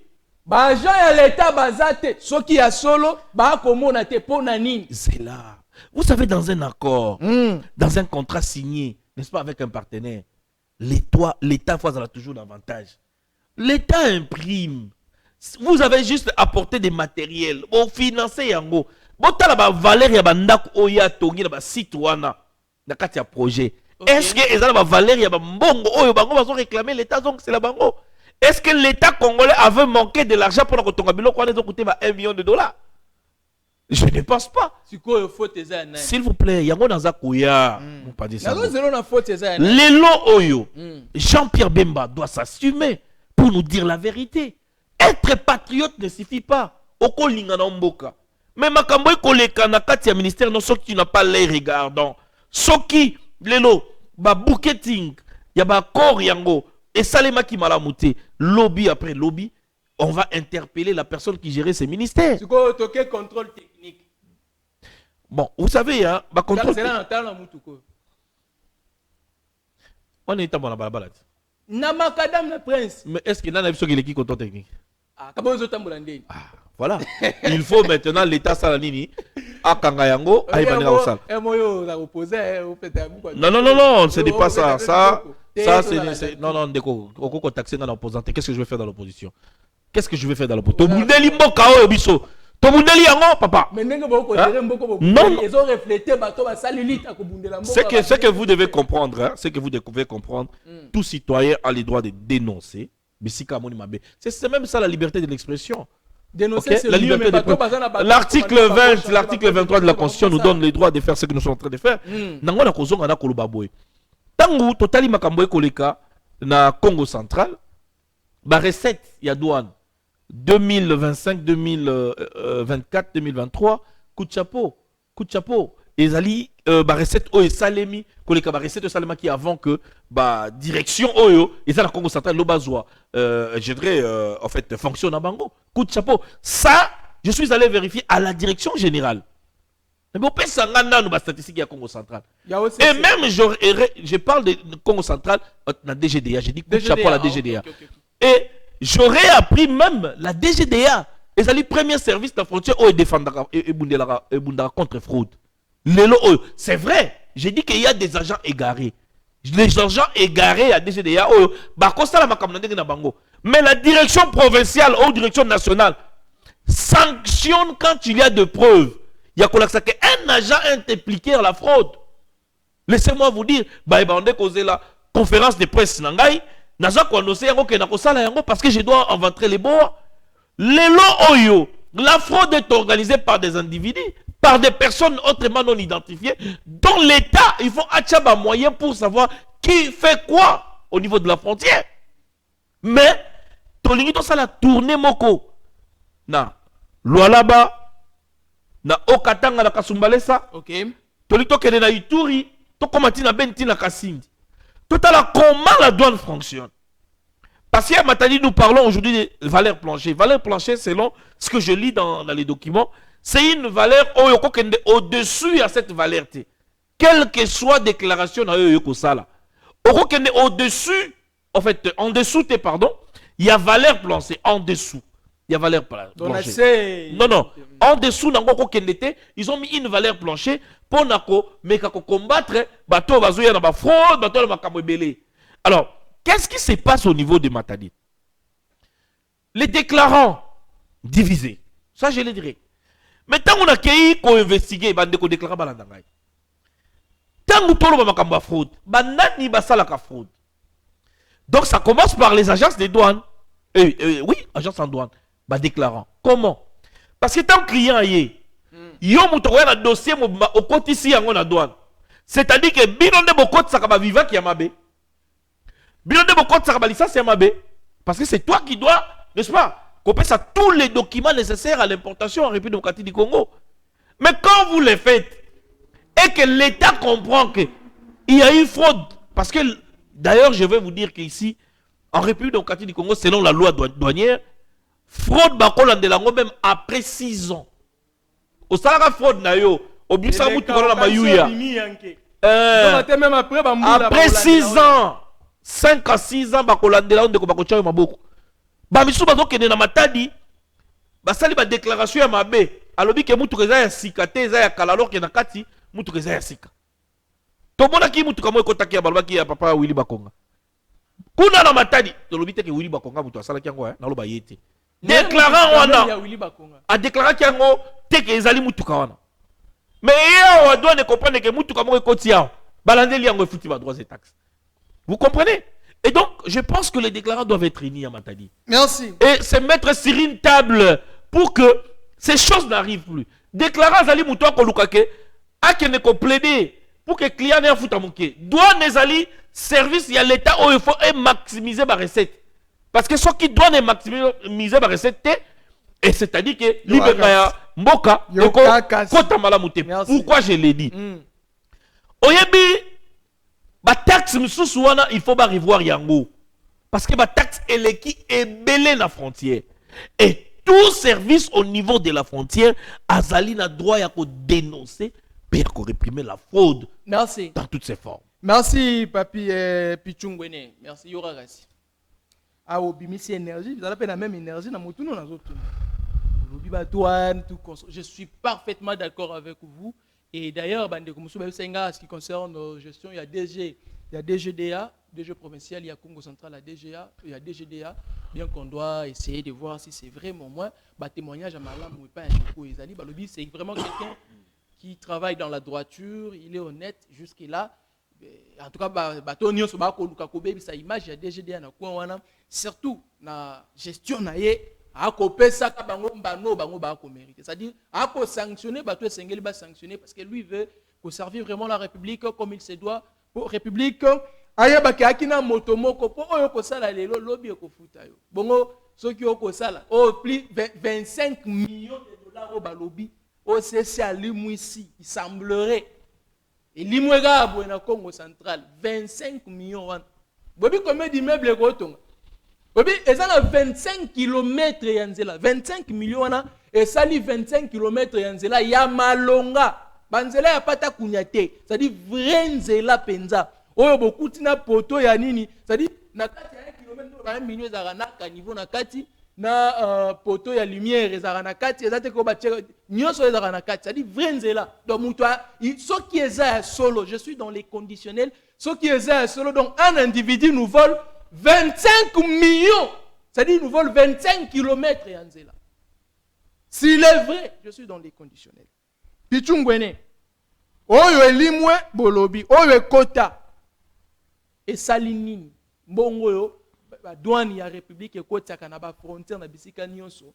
ba agent ya l'état bazate soki ya solo ba komona te pona nini c'est là vous savez dans un accord dans un contrat signé n'est-ce pas avec un partenaire l'état fois a toujours l'avantage l'état imprime vous avez juste apporté des matériels bon financer yango botala ba valeur ya bandako oya tongi na ba site wana na kati ya projet. Est-ce que ezala ba valeur ya ba mbongo oyo bango bazo réclamer l'état donc c'est la bango? Est-ce que l'état congolais avait manqué de l'argent pour que tonga biloko wana coûté ba 1 million de dollars? Je ne pense pas. S'il vous plaît, yango naza koya. Pas dire ça. Lelo oyo. Jean-Pierre Bemba doit s'assumer pour nous dire la vérité. Être patriote ne suffit pas. Oko linga na mboka. Mais makambo koleka na kati ya ministère non soki tu n'as pas les regardants. Soki lelo ba bouqueting ya ba corps yango et salema ki malamuté lobby après lobby on va interpeller la personne qui gérait ces ministères. Tu ko toquer contrôle technique. Bon, vous savez hein, ba contrôle. On est dans la balabala. Na makadam na prince. Mais est-ce que nana biso ki leki contrôle technique? Ah, comment vous tambola ndeni? Voilà. Il faut maintenant l'État salanini à Kangayango à Ibanira Osal. Non, ce n'est pas ça. Ça c'est non, déco. Oko taxé dans l'opposant. Qu'est-ce que je vais faire dans l'opposition? Qu'est-ce que je vais faire dans l'opposition? Tobundeli mboka o biso. Tobundeli yango papa. Non. Ils ont reflété bateau ba salilita ko bundela mboka. Ce que vous devez comprendre, hein, ce que vous devez comprendre, tout citoyen a le droit de dénoncer. C'est même ça la liberté de l'expression. Okay. La liberté de l'article 20, l'article 23 de la Constitution nous donne le droit de faire ce que nous sommes en train de faire. Nango na kozonga na kolobaboy. Tangu totali makambo koleka na Congo central, ba recette ya douane 2025, 2024, 2023, coup de chapeau. Ezali ba recette o salemi koleka ba recette salema qui avant que ba direction oyo ezala Congo central lo bazwa je dirais en fait fonctionne à bango coup de chapeau ça je suis allé vérifier à la direction générale mais bon pesa ngana no ba statistique ya Congo central et même je parle de Congo central na DGDA j'ai dit coup de chapeau à la DGDA et j'aurais appris même la DGDA ezali premier service de la frontière o défendra et bundara contre fraude. C'est vrai, j'ai dit qu'il y a des agents égarés. Les agents égarés à DGDA, mais la direction provinciale ou direction nationale sanctionne quand il y a de preuves. Il y a un agent est impliqué à la fraude. Laissez-moi vous dire, on a causé la conférence de presse, naza ko annoncer yango ke na ko sala yango parce que je dois inventer les bois. Lelo oyo, la fraude est organisée par des individus, par des personnes autrement non identifiées, dont l'État, il faut attirer un moyen pour savoir qui fait quoi au niveau de la frontière. Mais, tolingi to sala tourner moko na Lualaba, na Okatanga na Kasumbalesa, Ok. tolingi to kene na Ituri, to komati na Benti na Kasindi. Total comment la douane fonctionne. Parce qu'à Matadi, nous parlons aujourd'hui de valeur plancher. Valeur plancher, selon ce que je lis dans les documents, c'est une valeur au-dessus à cette valeur. Quelle que soit déclaration, au-dessus, en fait, en dessous, pardon, il y a valeur plancher. En dessous, il y a valeur plancher. Non, non. En dessous, ils ont mis une valeur plancher pour combattre bateau bazouya na ba fraude, bateau na kamwebele. Alors, qu'est-ce qui se passe au niveau de Matadi? Les déclarants divisés. Ça, je le dirais. Mais tant qu'on a qu'on investigue, on a déclaré balandangai. Tant qu'on a fraude, banani basalaka fraude. Donc, ça commence par les agences de douane. Oui, agences en douane. Déclarant. Comment? Parce que tant que client y yo mutokoya na dossier au côté ici en a douane. C'est-à-dire que binonde bokot sakaba viva qui amabe. Binonde bokot sakaba licence amabe parce que c'est toi qui dois, n'est-ce pas, copier ça tous les documents nécessaires à l'importation en République démocratique du Congo. Mais quand vous les faites et que l'État comprend que il y a une fraude, parce que d'ailleurs je vais vous dire qu'ici en République démocratique du Congo, selon la loi douanière, fraude bakol de lango même après 6 ans. Au salaire fraude na yo, au but ça mutu na mayuya. Après 6 ans, 5 à 6 ans bakolandela on de ko bakocha maboko. Ba misu bazokende na Matadi, basali ba déclaration ya mabe, alobi ke mutu keza ya sikate eza ya kala alors ke na kati mutu keza ya sika. To mona ki mutu kamo ekotaki ya balobaki ya papa Willy Bakonga. Kuna na Matadi, to lobi te ke Willy Bakonga mutu asala kyango na loba yete. Déclarant wana a déclaré kyango te ke ezali mutu kawana. Mais on doit comprendre que mutu kamo ekoti ya balandeli yango efuti ba droits et taxes. Vous comprenez? Et donc, je pense que les déclarants doivent être unis à Matadi. Merci. Et se mettre sur une table pour que ces choses n'arrivent plus. Déclarant Zali Moutoua Kolukake, à qui ne plaider pour que les clients n'aient pas manqué. Doit les service, il y a l'État où il faut maximiser ma recette. Parce que ceux qui doivent maximiser ma recette, et c'est-à-dire que l'Ibekaya Mboka, pourquoi je l'ai dit? Oyebi, la taxe, il faut revoir yango. Parce que la taxe, elle est belée la frontière. Et tout service au niveau de la frontière, Azali a droit à dénoncer et à réprimer la fraude. Merci. Dans toutes ses formes. Merci, Papi Pichungwene. Merci, Yora Rassi. Ah, Obimisi énergie, vous avez la même énergie dans mon dans autres. Je suis parfaitement d'accord avec vous. Et d'ailleurs, en ce qui concerne nos gestions, il y a DG, il y a DGDA, DG provincial, il y a Congo Central, il y a DGDA. Bien qu'on doit essayer de voir si c'est vraiment moi. Témoignage à Malam ou pas c'est vraiment quelqu'un qui travaille dans la droiture, il est honnête jusque-là. En tout cas, sa image, il y a DGDA, surtout dans la gestion. C'est-à-dire, il sanctionner, sanctionner parce que lui veut servir vraiment la République comme il se doit. Pour République, plus 25 millions de dollars au balobi, c'est à ici, il semblerait. Et l'Imouega au Congo central, 25 millions. Combien d'immeubles et ça a 25 km yanzela 25 millions et ça li 25 km yanzela ya malonga banzela ya pata kunyate c'est-à-dire vrai nzela penza oyo bokuti na poto ya nini c'est-à-dire na kati ya 1 km ba millions za na niveau na kati na poto ya lumière ezara na kati ezate ko ba nyoso ezara na kati c'est-à-dire vrai nzela donc muto ce qui est ça solo je suis dans les conditionnels ce qui est ça solo donc un individu nous vole 25 millions, c'est-à-dire nous volent 25 km yanzela. S'il est vrai, je suis dans les conditionnels. Pichungwene, oyo elimwe bolobi, oyo ekota, et salinini, bongo yo, ba douane ya république ekotaka na ba frontière na bisika nyonso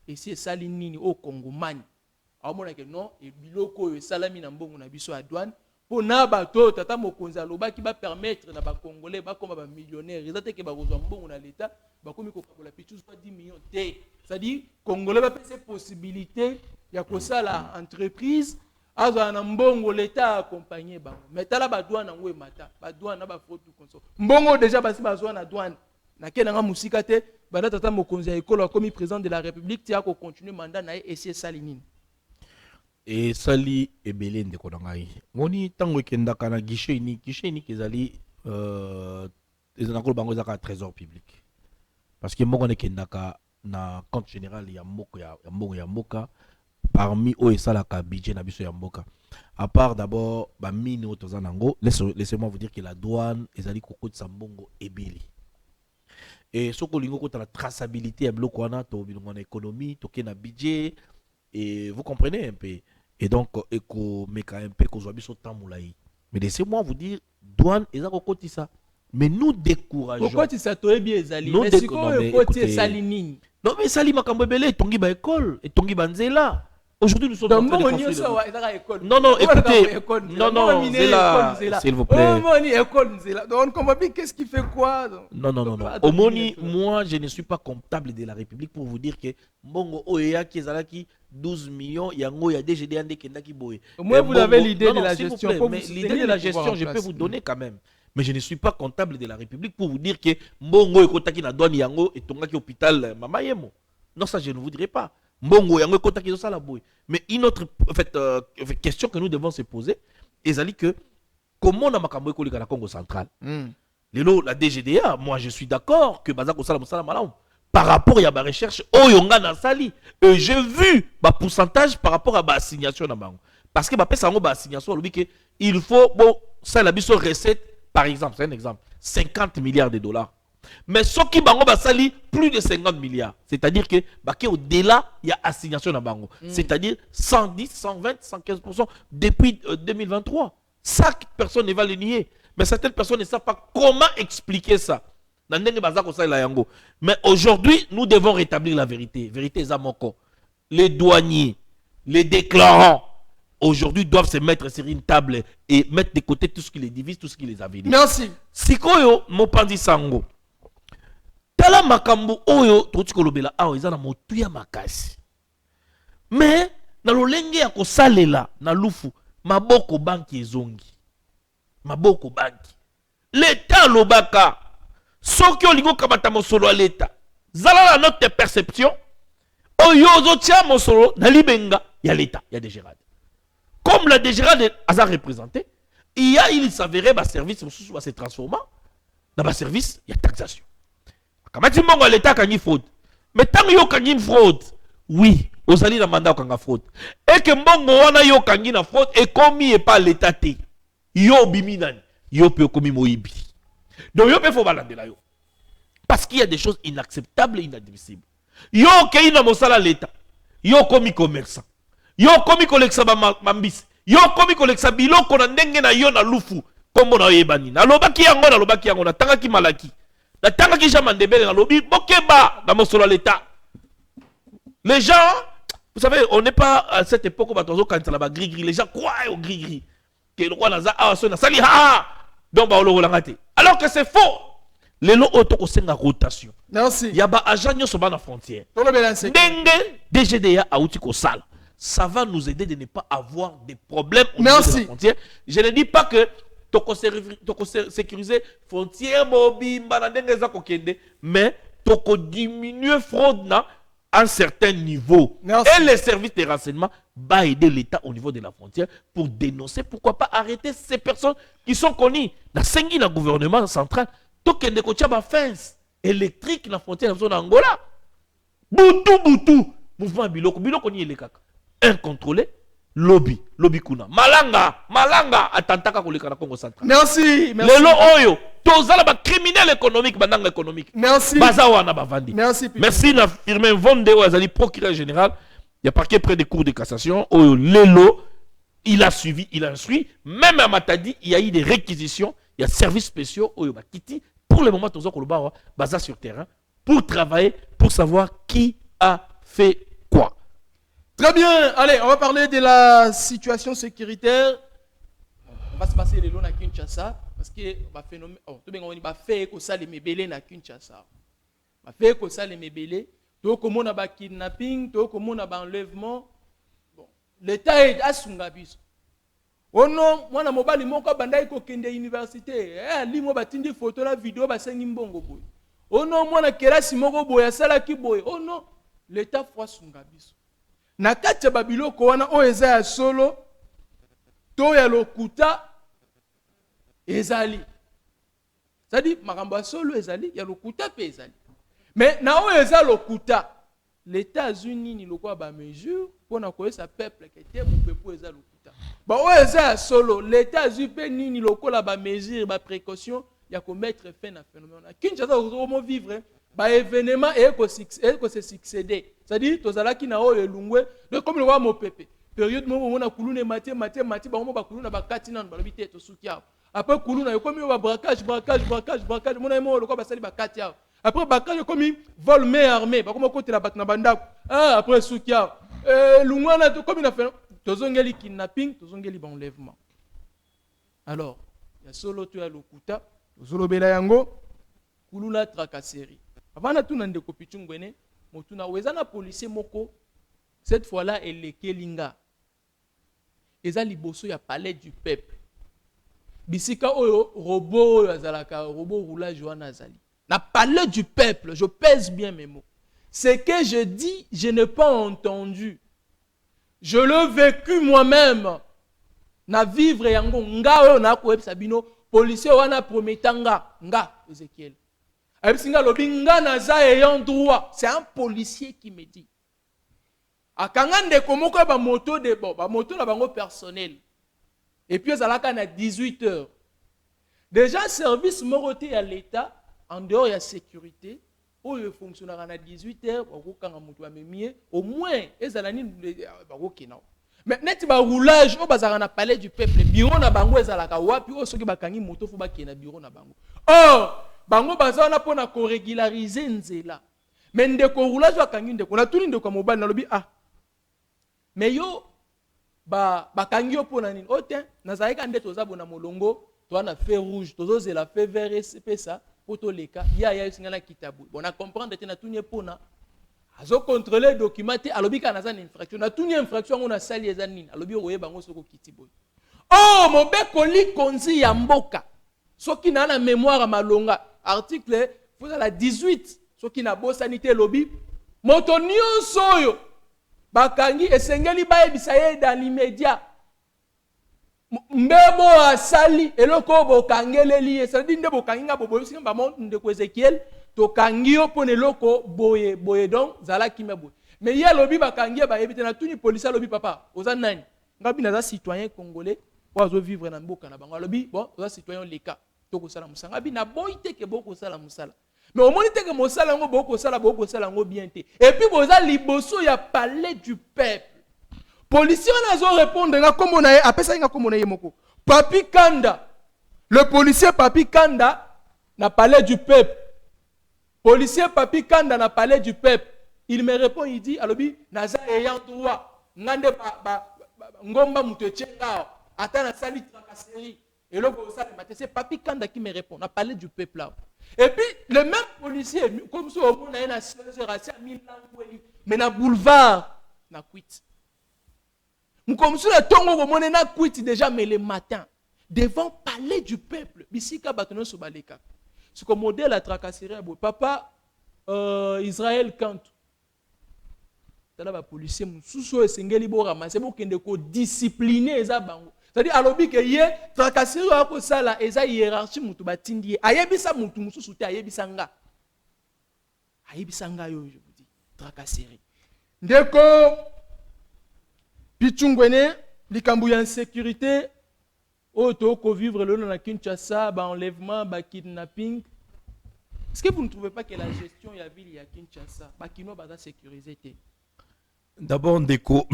esi esali nini au Congomani amona ke non e biloko oyo esalami na mbongo na biso ya douane po na bato tata mokonzi alobaki ba permettre na ba congolais ba koma ba millionnaire ezate ke ba kozwa mbongo na l'état ba komi ko kabola pitus pas 10 millions te c'est-à-dire congolais ba pese possibilité ya kosala entreprise azo na mbongo l'état accompagner ba mais tala ba douane ngwe mata ba douane na ba fraude tout comme ça mbongo déjà basi bazwa na douane na kenanga musika te bana tata mokonzi ya ekolo comme président de la république ti ako continuer mandat na essayer salinine et sali ebele ndeko na ngai ngoni tango ekendaka na guichet unique ezali ezana ko bango ezaka trésor public parce que mbongo nekendaka na compte général ya mboko ya mbongo ya mboka parmi o esalaka budget na biso ya mboka à part d'abord ba mine otoza nango laissez-moi vous dire que la douane ezali kokotisa mbongo ebele et soko lingo kota la traçabilité ya biloko wana to bilongo na économie to ke na budget et vous comprenez un peu et donc meka un peu kozwa biso tamulayi mais laissez-moi vous dire douane eza kokotisa mais nous décourageons kokotisa to ebi ezali mais siko ekoti esali nini non mais esali makambo ebele etongi ba école etongi ba nzela. Aujourd'hui, nous sommes en train de construire. Non, non, écoutez. Non, non, Zela, s'il vous plaît. Donc, qu'est-ce qui fait quoi? Non, non, non, non. Omoni, moi, je ne suis pas comptable de la République pour vous dire que Mbongo Oea qui est 12 millions, Yango, il y a DGD Ande Kendaki Boé. Moi, vous avez l'idée de la gestion. Mais l'idée de la gestion, je peux vous donner quand même. Mais je ne suis pas comptable de la République pour vous dire que Mbongo Ekotaki na douane Yango et Tongaki hôpital Mama Yemo. Non, ça, je ne vous dirai pas. Mbongo yango kota ki ça la boy. Mais une autre question que nous devons se poser est que comment na makambo ko lika na Congo central. Lelo la DGDA, moi je suis d'accord que bazako sala musala malamu par rapport à ma recherche oyonga na sali et j'ai vu ba pourcentage par rapport à ba assignation na bango parce que ba pesa ngo ba assignation lobi que il faut bon ça la biso recette par exemple, c'est un exemple 50 milliards de dollars. Mais ce qui bango basali plus de 50 milliards. C'est-à-dire que au-delà, il y a assignation à bango. C'est-à-dire 110, 120, 115% depuis 2023. Ça, personne ne va le nier. Mais certaines personnes ne savent pas comment expliquer ça. Mais aujourd'hui, nous devons rétablir la vérité. Vérité, Zamoko. Les douaniers, les déclarants, aujourd'hui doivent se mettre sur une table et mettre de côté tout ce qui les divise, tout ce qui les avilit. Merci. Sikoyo, Mopandi Sango. Tala makambo oyo totiko lobela awo eza na motu ya makasi. Mais na lolenge ya kosalela na lufu maboko banki ezongi. Maboko banki. L'État lobaka soki olingo kamata mosolo ya l'État. Zala la note de perception oyo zotia mosolo na libenga ya l'État, ya DGRAD. Comme la DGRAD a représenté, il s'avérait ba service va se transformer dans ba service ya taxation. Quand tu montes à l'État qui a fraude. Mais tant que tu as fraude, oui, vous allez demander à fraude. Et que mbongo wana yo kangi na fraude et commis et pas l'État te. Yo biminan, yo peut commis moibi. Donc yo peut faut balander là yo. Parce qu'il y a des choses inacceptables et inadmissibles. Yo kei na mosala l'État. Yo commis commerçant. Yo commis collection mambis. Yo commis collection biloko na ndenge na yo na lufu. Comme on a yebani. Na lobaki yango na tanga ki malaki. La tanga qui jamais ndebele na lobby bokeba dans mon solo l'État. Les gens, vous savez, on n'est pas à cette époque où batozo quand ça la gris gris, les gens croient au gris gris. Que le roi naza a sona sali ha. Donc ba olo langate. Alors que c'est faux. Les lots auto kosenga rotation. Merci. Ya ba agent nyoso ba na frontière. Denge DGDA a outi ko sala. Ça va nous aider de ne pas avoir des problèmes au niveau de la frontière. Je ne dis pas que toko sécuriser frontière mobimba na ndenge za kokende mais toko diminuer fraude na à un certain niveau. Merci. Et les services de renseignement va aider l'État au niveau de la frontière pour dénoncer, pourquoi pas arrêter ces personnes qui sont connues. Na sengi na gouvernement central tokende ko tia ba fence électrique na frontière na zone Angola. Butu mouvement biloko ni elekaka incontrôlé. Lobby kuna malanga atantaka koleka na Congo central. Merci. Lelo oyo tozala ba criminel économique bandanga économique. Merci. Bazawa na bavandi. Merci na Firmin Vonde Azali procureur général, il y a parquet près des cours de cassation oyo lelo il a suivi, il a instruit, même à Matadi, il y a eu des réquisitions, il y a services spéciaux oyo bakiti pour le moment, Tozo Koloba, basé sur terrain, pour travailler, pour savoir qui a fait quoi. Très bien. Allez, on va parler de la situation sécuritaire. On va se passer les lois à Kinshasa parce que va phénomène tout bien on va faire que ça les mebele na Kinshasa. Va faire que ça les mebele, to comme on a ba kidnapping, to comme on a ba enlèvement. Bon, l'état est asunga biso. Oh non, moi na mobali moko bandai ko kende université, limo batindi photo na vidéo ba sengi mbongo boy. Oh non, moi na kelasi moko boy asala ki boy. Oh non, l'état fois sunga biso. Na kati ya babiloko wana o eza ya solo to ya lokuta ezali. C'est-à-dire, makambo solo ezali, ya lokuta pe ezali. Mais na o eza lokuta, les États-Unis ni lokwa ba mesure pour na koyesa peuple ke te mo pepo eza lokuta. Ba o eza solo, les États-Unis pe ni lokola ba mesure, ba précaution ya ko mettre fin na phénomène. Kinshasa omo vivre ba événement et ko se succéder. C'est-à-dire tozalaki na o elungwe, de comme le wa mo pepe. Période mo na kulune mati ba mo ba kuluna ba kati na ba lobité to sukia. Après kuluna yo comme ba braquage mon aimo lokwa ba sali ba kati ya. Après bakage comme vol main armée, ba comme côté la bat na banda. Après sukia. Lungwana to comme na fait tozongeli kidnapping, tozongeli ba enlèvement. Alors, ya solo to ya lokuta, tozolobela yango kulula tracasserie. Avant na tuna ndeko pichungwene, motuna wezana policier moko cette fois-là elle est kelinga. Eza liboso ya palais du peuple. Bisika oyo robot oyo azalaka robot roulage wana azali. Na palais du peuple, je pèse bien mes mots. Ce que je dis, je n'ai pas entendu. Je l'ai vécu moi-même. Na vivre yango nga oyo na ko epsa bino policier wana prometanga nga Ezekiel. Abisinga lobi nga naza ayant droit. C'est un policier qui me dit. Akangande komoko ba moto de bon, ba moto na bango personnel. Et puis ezalaka na 18h. Déjà service moroté à l'état en dehors il y a sécurité. Oyo fonctionnera na 18h bakokanga moto ba memie au moins ezalani bakokena. Mais net ba roulage o bazaka na palais du peuple bureau na bango ezalaka wapi o soki bakangi moto fo bakena bureau na bango. Oh bango bazana pona ko régulariser nzela. Mais ndeko roulage bakangi ndeko na tuni ndeko mobile na lobi mais yo bakangi yo pona nini ote nazalika nde tozabona molongo to na feu rouge tozozela feu vert pesa poto leka ya singala kitabu bon na comprendre te na tuni pona azo contrôler document te alobi ka naza na infraction na tuni infraction ngona sali eza nini alobi oyeba ngo soko kitiboy oh mobeko li konzi ya mboka soki na mémoire malonga article vous à la 18 soki na bosanité lobi moto nyonso oyo bakangi esengeli bayebisa ye dans l'immédiat mbebo asali eloko bokangeleli esadi nde bokanginga boboyo singa ba mon ndeko Ezekiel to kangio pone eloko boye donc zala kimia boye mais ye lobi bakangi bayebite na tuni police lobi papa oza nani ngabi naza citoyen congolais ozo vivre na mboka na bango lobi bon oza citoyen leka to ko sala musanga bi na boyite ke boko sala musala. Mais au moins, que mon salaire est bien. Et puis, vous avez liboso, il y a palais du peuple. Policier, on a répondu, comme on a appelé ça, comme on a dit, Papi Kanda. Le policier Papi Kanda n'a palais du peuple. Policier Papi Kanda n'a palais du peuple. Il me répond, il dit, Alobi, Naza ayant droit, Nande Ngomba Moutechenga, Atana Sali Tracasserie. Et là, c'est Papi Kanda qui me répond, n'a palais du peuple là. Et puis, le même policier, comme ça, on a une mais na boulevard, na quitté. Comme ça, le tongo, on a quitté déjà, mais le matin, devant palais du peuple, bisika batono sobaleka. C'est comme modèle à tracasserie. Papa, Israël Kantou. Tala ba policier, moussou et sengeli bo ramasser, bo kende ko discipliner eza bango. C'est-à-dire, alobi que ye, tracasserie à ko sala, eza hiérarchie moutou batindi. Ayebisa moutou moussou soute, ayebisanga. Ayebisanga yo, je vous dis. Tracasserie. Ndeko, pichungwene, likambu ya insécurité, oto ko vivre le na Kinshasa, ba enlèvement, ba kidnapping. Est-ce que vous ne trouvez pas que la gestion de la ville ya Kinshasa, ba kino ba sécurisé? D'abord, Ndeko,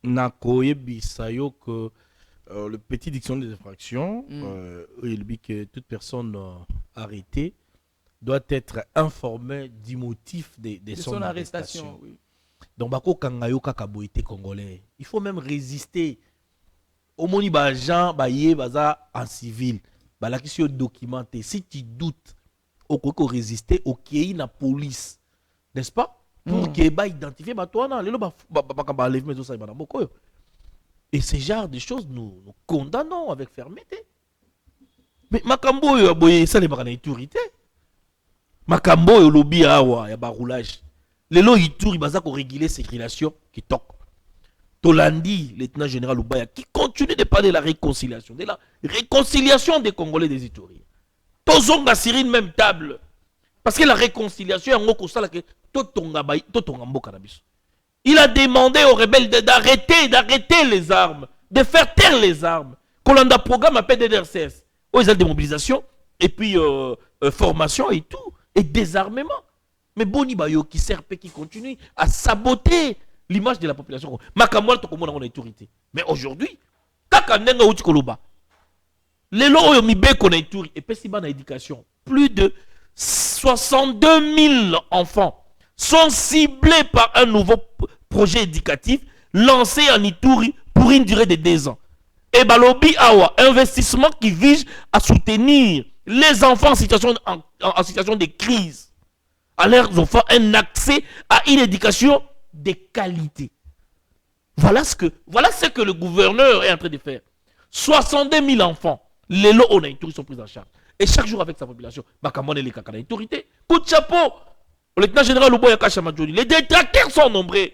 nako yebisa yo que le petit diction des infractions, il dit que toute personne arrêtée doit être informé du motif de son arrestation. Oui. Donc, bako kangayo kakaboité congolais. Il faut même résister. Au moni ba gens ba yé baza en civil. Ba la question documenté. Si tu doutes, au ko résister au qui na police. N'est-ce pas? Pour que ba identifier ba toi na lelo ba lever mais ça ba na boko. Et ce genre de choses nous condamnons avec fermeté. Mais makambo yo boye ça les ba na autorité. Makambo yo lobby awa ya ba roulage. Lelo ituri baza ko réguler circulation qui toque. Tolandi, lieutenant général Oubaya, qui continue de parler de la réconciliation des Congolais des Itouris. Tozonga Cyrine même table. Parce que la réconciliation est un que il a demandé aux rebelles d'arrêter les armes, de faire taire les armes. Kolanda programme appelle DDRCS. Oh, ils ont des mobilisations, et puis formation et tout, et désarmement. Mais Boni Bayo qui sert, qui continue à saboter l'image de la population. Makamwal tokomona on autorité. Mais aujourd'hui, kaka nenga uti koloba. Lelo oyo mibeko na ituri et pesiba na éducation. Plus de 62 000 enfants sont ciblés par un nouveau projet éducatif lancé en Ituri pour une durée de 2 ans. Et Balobi Awa, investissement qui vise à soutenir les enfants en situation de crise. À leurs enfants un accès à une éducation de qualité. Voilà ce que le gouverneur est en train de faire. 62 000 enfants, les lots on a Ituri sont pris en charge. Et chaque jour avec sa population, Bakamone les kakana autorité. Coup de chapeau, le lieutenant général Oboya Kachamadjoni. Les détracteurs sont nombreux.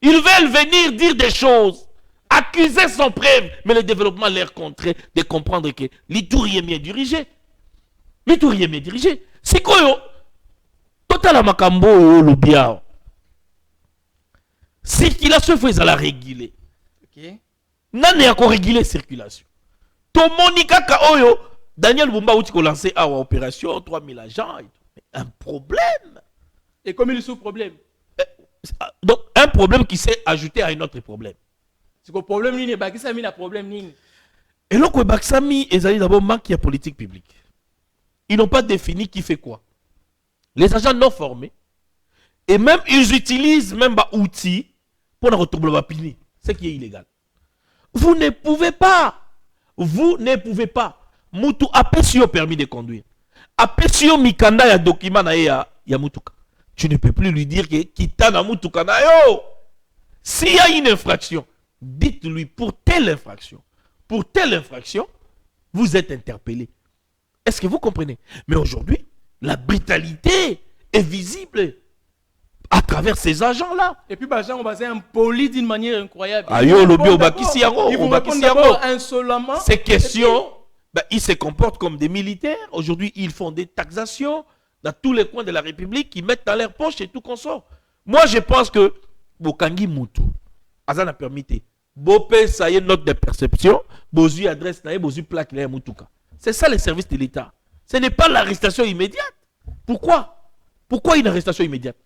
Ils veulent venir dire des choses, accuser sans preuve, mais le développement leur contraire de comprendre que l'Ituri est bien dirigé. L'Ituri est bien dirigé. C'est quoi yo? Total Makambo Lubia. Circulation, il faut la réguler. Ok. Nani a réguler la circulation. Tomonika Kaoyo, Daniel Bumba outi ko lancé à opération 3000 agents. Un problème. Et comme il est sous problème. Donc un problème qui s'est ajouté à un autre problème. C'est que le problème ni pas qui ça mis un problème ni. Et donc le Baksami ezali d'abord manque de politique publique. Ils n'ont pas défini qui fait quoi. Les agents non formés et même ils utilisent même des outils pour retrouver le pini, ce qui est illégal. Vous ne pouvez pas. Mutu apesio permis de conduire. Apesio mikanda ya document na ya mutuka. Tu ne peux plus lui dire que kita na mutuka na yo. S'il y a une infraction, dites-lui pour telle infraction, vous êtes interpellé. Est-ce que vous comprenez? Mais aujourd'hui, la brutalité est visible à travers ces agents-là. Et puis, les gens ont basé un poli d'une manière incroyable. Ils vous répondent d'abord insolemment. Ces questions, ils se comportent comme des militaires. Aujourd'hui, ils font des taxations dans tous les coins de la République, qui mettent dans leur poche et tout consort. Moi, je pense que Bokangi Moutou, Azana permité, Bopé, ça y est, note de perception, Bozu adresse, Bozu plaque, Moutouka. C'est ça les services de l'État. Ce n'est pas l'arrestation immédiate. Pourquoi une arrestation immédiate?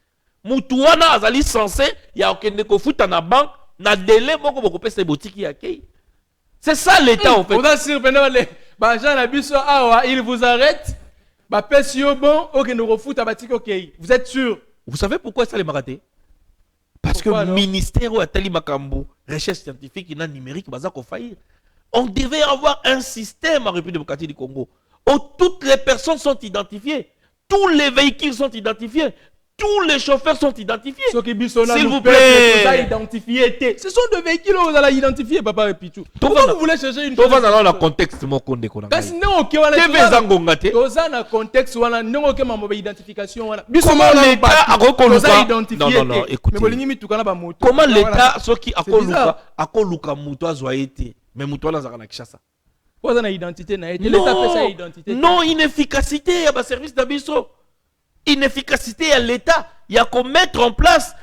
Moutouana azali censé, il y a aucun décofuta na banque, na délai, moko boko pese boutique ya kei. C'est ça l'État en fait. On a surprenant les gens la biso awa, ils vous arrêtent. Ba pesio bon, ok no refuta batiki ok. Vous êtes sûr? Vous savez pourquoi ça les maraté? Parce que le ministère ou Atali Makambo, recherche scientifique et numérique, bazako faillir. On devait avoir un système en République démocratique du Congo où toutes les personnes sont identifiées, tous les véhicules sont identifiés, tous les chauffeurs sont identifiés. S'il vous plaît, ce sont des véhicules que vous allez identifier, papa et Pichou. Pourquoi vous voulez chercher une chose? Vous allez dans le contexte, mon conde. Comment l'État a reconnu? Non, écoutez. Comment l'État, ceux qui a connu mais Moutouana Zarana Kishasa. Non, inefficacité à service d'Abisso. Inefficacité à l'État. Il y a qu'à mettre en place,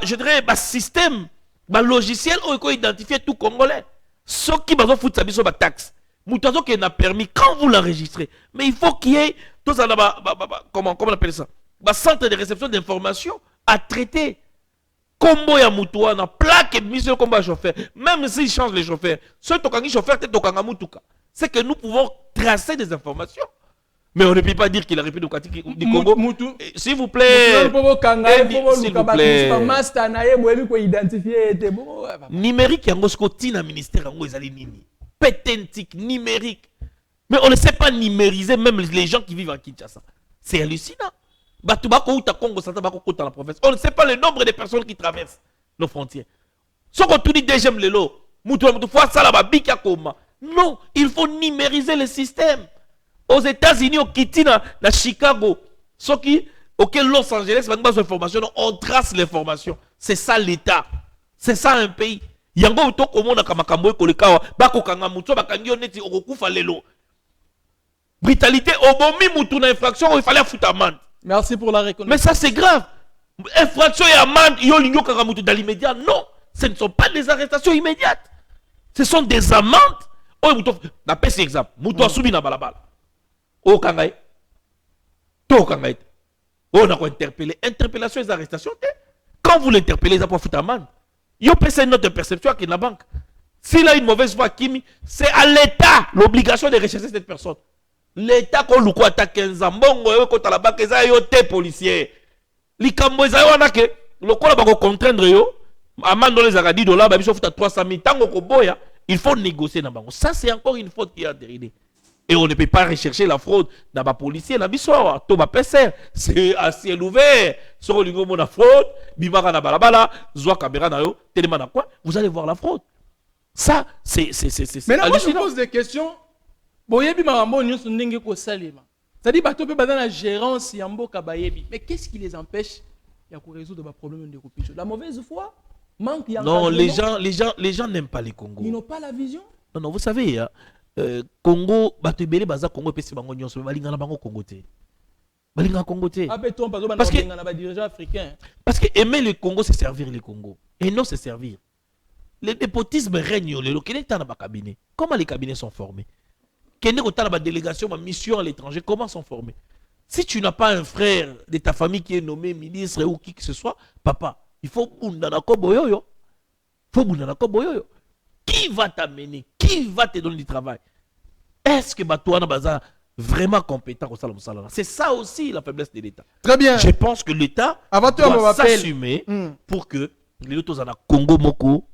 je dirais, système, logiciel où il faut identifier tout Congolais. Ceux qui ont fait Abisso, taxe. Moutouana qui n'a permis, quand vous l'enregistrez, mais il faut qu'il y ait, tout ça, comment on appelle ça? Centre de réception d'informations à traiter. Combo ya Moutouana, plaque et mise comme un chauffeur. Même s'il change les chauffeurs, ce tokangi chauffeur, c'est tokangamutuka. C'est que nous pouvons tracer des informations. Mais on ne peut pas dire qu'il a République démocratique du Congo. S'il vous plaît. S'il vous plaît. Numérique, il y a un ministère, pétentique, numérique. Mais on ne sait pas numériser même les gens qui vivent à Kinshasa. C'est hallucinant. On ne sait pas le nombre de personnes qui traversent nos frontières. Si on dit déjà le lot, non, il faut numériser le système. Aux États-Unis, au Kitty, à Chicago, ceux qui, auquel Los Angeles, on trace l'information. C'est ça l'État. C'est ça un pays. Yango to komona kamakambo kolekawa bako kanga muto bakangi oneti okokufa lelo. Brutalité obomi mutu na infraction il fallait foutre amende. Merci pour la reconnaissance. Mais ça c'est grave. Infraction et amende yo lingo kanga mutu dans l'immédiat. Non, ce ne sont pas des arrestations immédiates. Ce sont des amendes. Oh muto na pese exemple. Muto asubi na balabala. Oh kangai. To kangai. Oh na ko interpeller. Interpellation et arrestation. Quand vous l'interpellez, ça peut foutre amende. Il y a une autre perception qui est la banque. S'il a une mauvaise voix, c'est à l'État l'obligation de rechercher cette personne. L'État, quand nous attaque un zambongo, quand la banque, ils ont été policiers. Les cambo, ils ont été le quoi va contraindre yo. Amando les a dit $, bah, ils sont à 300 000. Tant qu'on boya, il faut négocier dans banque. Ça, c'est encore une faute qui a dérivé. Et on ne peut pas rechercher la fraude dans les policiers, dans les soirs. Thomas Pesser, c'est à ciel ouvert. Sur le niveau de la fraude, Bimara na balabala, Zoa Caméra na yo, tellement na quoi, vous allez voir la fraude. Ça, c'est maintenant, moi, je pose des questions. Boyebi Marambo, nous sommes n'engue ko salima. C'est-à-dire, bateau peut dans la gérance Yambo Kabayebi. Mais qu'est-ce qui les empêche de résoudre les problèmes de corruption? La mauvaise foi, manque. Non, les gens n'aiment pas les Congos. Ils n'ont pas la vision. Non, non, vous savez, Congo, bateau belé baza Congo pesi bango nyonso, balinga na bango Congo te. Balinga Congo te. Parce que aimer le Congo, c'est servir le Congo. Et non, c'est servir. Le népotisme règne au Lelo. Quel est le cabinet? Comment les cabinets sont formés? Quelle est la délégation, ma mission à l'étranger? Comment sont formés? Si tu n'as pas un frère de ta famille qui est nommé ministre ou qui que ce soit, papa, il faut Bundana Koboyoyo. Qui va t'amener? Qui va te donner du travail? Est-ce que Batouana Baza vraiment compétent au Salam Salana? C'est ça aussi la faiblesse de l'État. Très bien. Je pense que l'État doit s'assumer pour que les Lotozana Congo Moko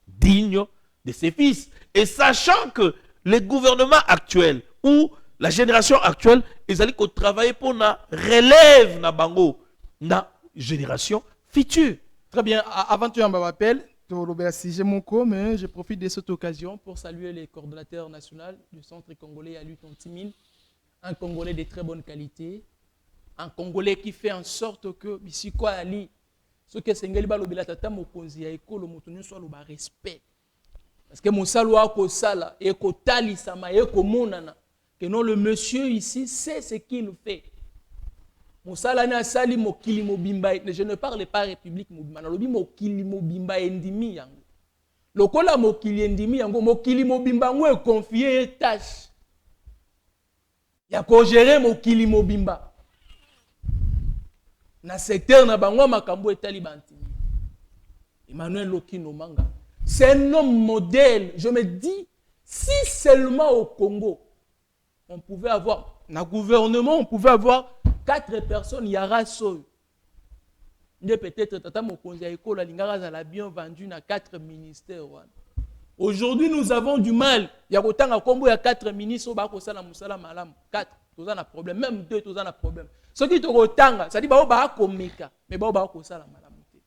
digne de ses fils. Et sachant que les gouvernements actuels ou la génération actuelle, ils allaient travailler pour la relève na bango, na génération future. Très bien. Avant que tu m'appelles, je profite de cette occasion pour saluer les coordonnateurs nationaux du Centre congolais à lutte anti-mine. Un Congolais de très bonne qualité. Un Congolais qui fait en sorte que, ici, quoi, Ali, ce que c'est un tata mokonzi ya ekolo motonyo soit le respect. Parce que mon salwa ko sala et ko tali sama et ko monana que non le monsieur ici sait ce qu'il fait. Mon salana sali mokili mobimba, je ne parle pas République mobimba, lobi mokili mobimba endimi yango. Lokola mokili endimi yango mokili mobimba ngo confier tâche. Ya ko gérer mokili mobimba. Na secteur na bango makambo etali bantimi. Emmanuel Lokino Manga. C'est un homme modèle. Je me dis, si seulement au Congo, on pouvait avoir, dans le gouvernement, on pouvait avoir 4 personnes, il y aura ça. Peut-être Tata Mokonzi Aiko, la Lingara a bien vendu dans 4 ministères. Aujourd'hui, nous avons du mal. Il y a autant à Congo, il y a 4 ministres, il y a 4, tous ont un problème, même 2, tous ont un problème. Ce qui est autant, ça dit, bah, komeka, mais bah, ça la malamité.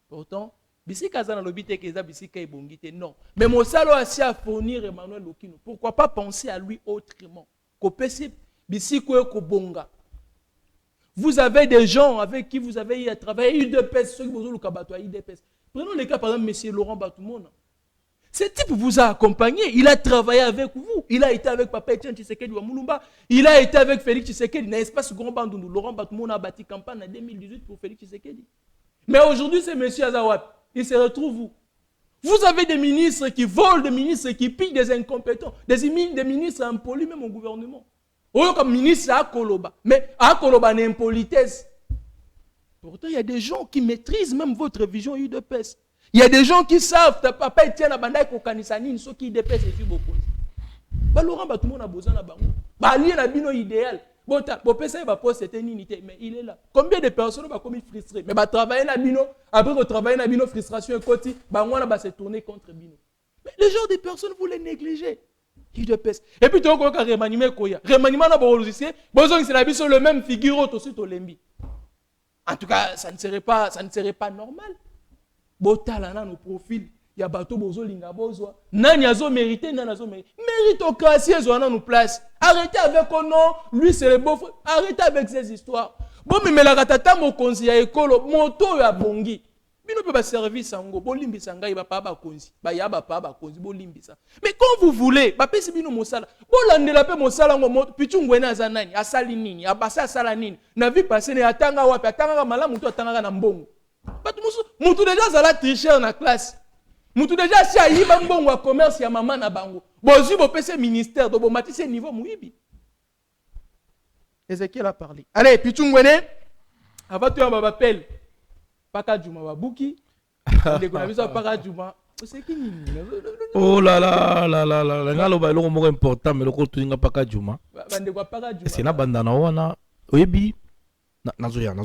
Pourtant, bisika za na lobité que za bisika ebongité non. Mais mon salo a si à fournir Emmanuel Lokino. Pourquoi pas penser à lui autrement? Kopesi bisiko ko bonga. Vous avez des gens avec qui vous avez eu à travailler UDPS, ceux qui vous ont le kabato à UDPS. Prenons le cas par exemple monsieur Laurent Batumona. Ce type vous a accompagné, il a travaillé avec vous, il a été avec Papa Etienne Tshisekedi wa Mulumba, il a été avec Félix Tshisekedi, n'est-ce pas ce grand bandou Laurent Batumona a bâti campagne en 2018 pour Félix Tshisekedi. Mais aujourd'hui c'est monsieur Azawad, il se retrouve où? Vous avez des ministres qui volent, des ministres qui pillent, des incompétents, des ministres impolis même au gouvernement. Ou comme ministre à Koloba, mais à Koloba n'est impolitesse. Pourtant il y a des gens qui maîtrisent même votre vision UDPS. Il y a des gens qui savent, Papa Etienne Abandai Kokanisani, ceux qui dépassent et beaucoup. Laurent Batumona a besoin de bango. Bali na bino idéal. Bon, pesa ba poste c'était une unité, mais il est là. Combien de personnes va comme frustrées, mais travailler na bino, après que travailler na bino frustration et côté, on va se tourner contre bino. Mais les gens des personnes vous les négligez. Il de pèse. Et puis tu as encore remaniement koya. Remaniement na bo logiciel, besoin c'est la biso le même figure aussi to lembi. En tout cas, ça ne serait pas normal. Botala na nos profils. Il y a bateau bozo linga bozo. Nani azo mérité, nani azo mérité. Méritocratie est nous place. Arrêtez avec un nom, lui c'est le beau frère. Arrêtez avec ces histoires. Bon, mais la ratata mo konzi ya ekolo, moto ya bongi. Bino peut pas service sango, bo limbisa ngai ba pa ba konzi. Ba ya ba pa ba konzi, bo limbisa. Mais quand vous voulez, ba pesi bino mosala. Bo landela pe mosala ngo moto, pichu ngwena za nani, asali nini, abasa asala nini. Na vie passé ne atanga wapi, atanga malamu to atanga na mbongo. Batu mutu déjà zala tricher na classe. Mutu déjà si ayiba mbongo wa commerce ya mama na bango. Bozu bo pese ministère do bo matise niveau muibi. Ezekiel a parlé. Allez, pichu ngwene. Avant tu en appel. Paka Juma Babuki. Paka Juma. Oh là là là là là là. Le balo mo important mais le ko tuninga Paka Juma. C'est na bandana wana. Oyebi nazoya.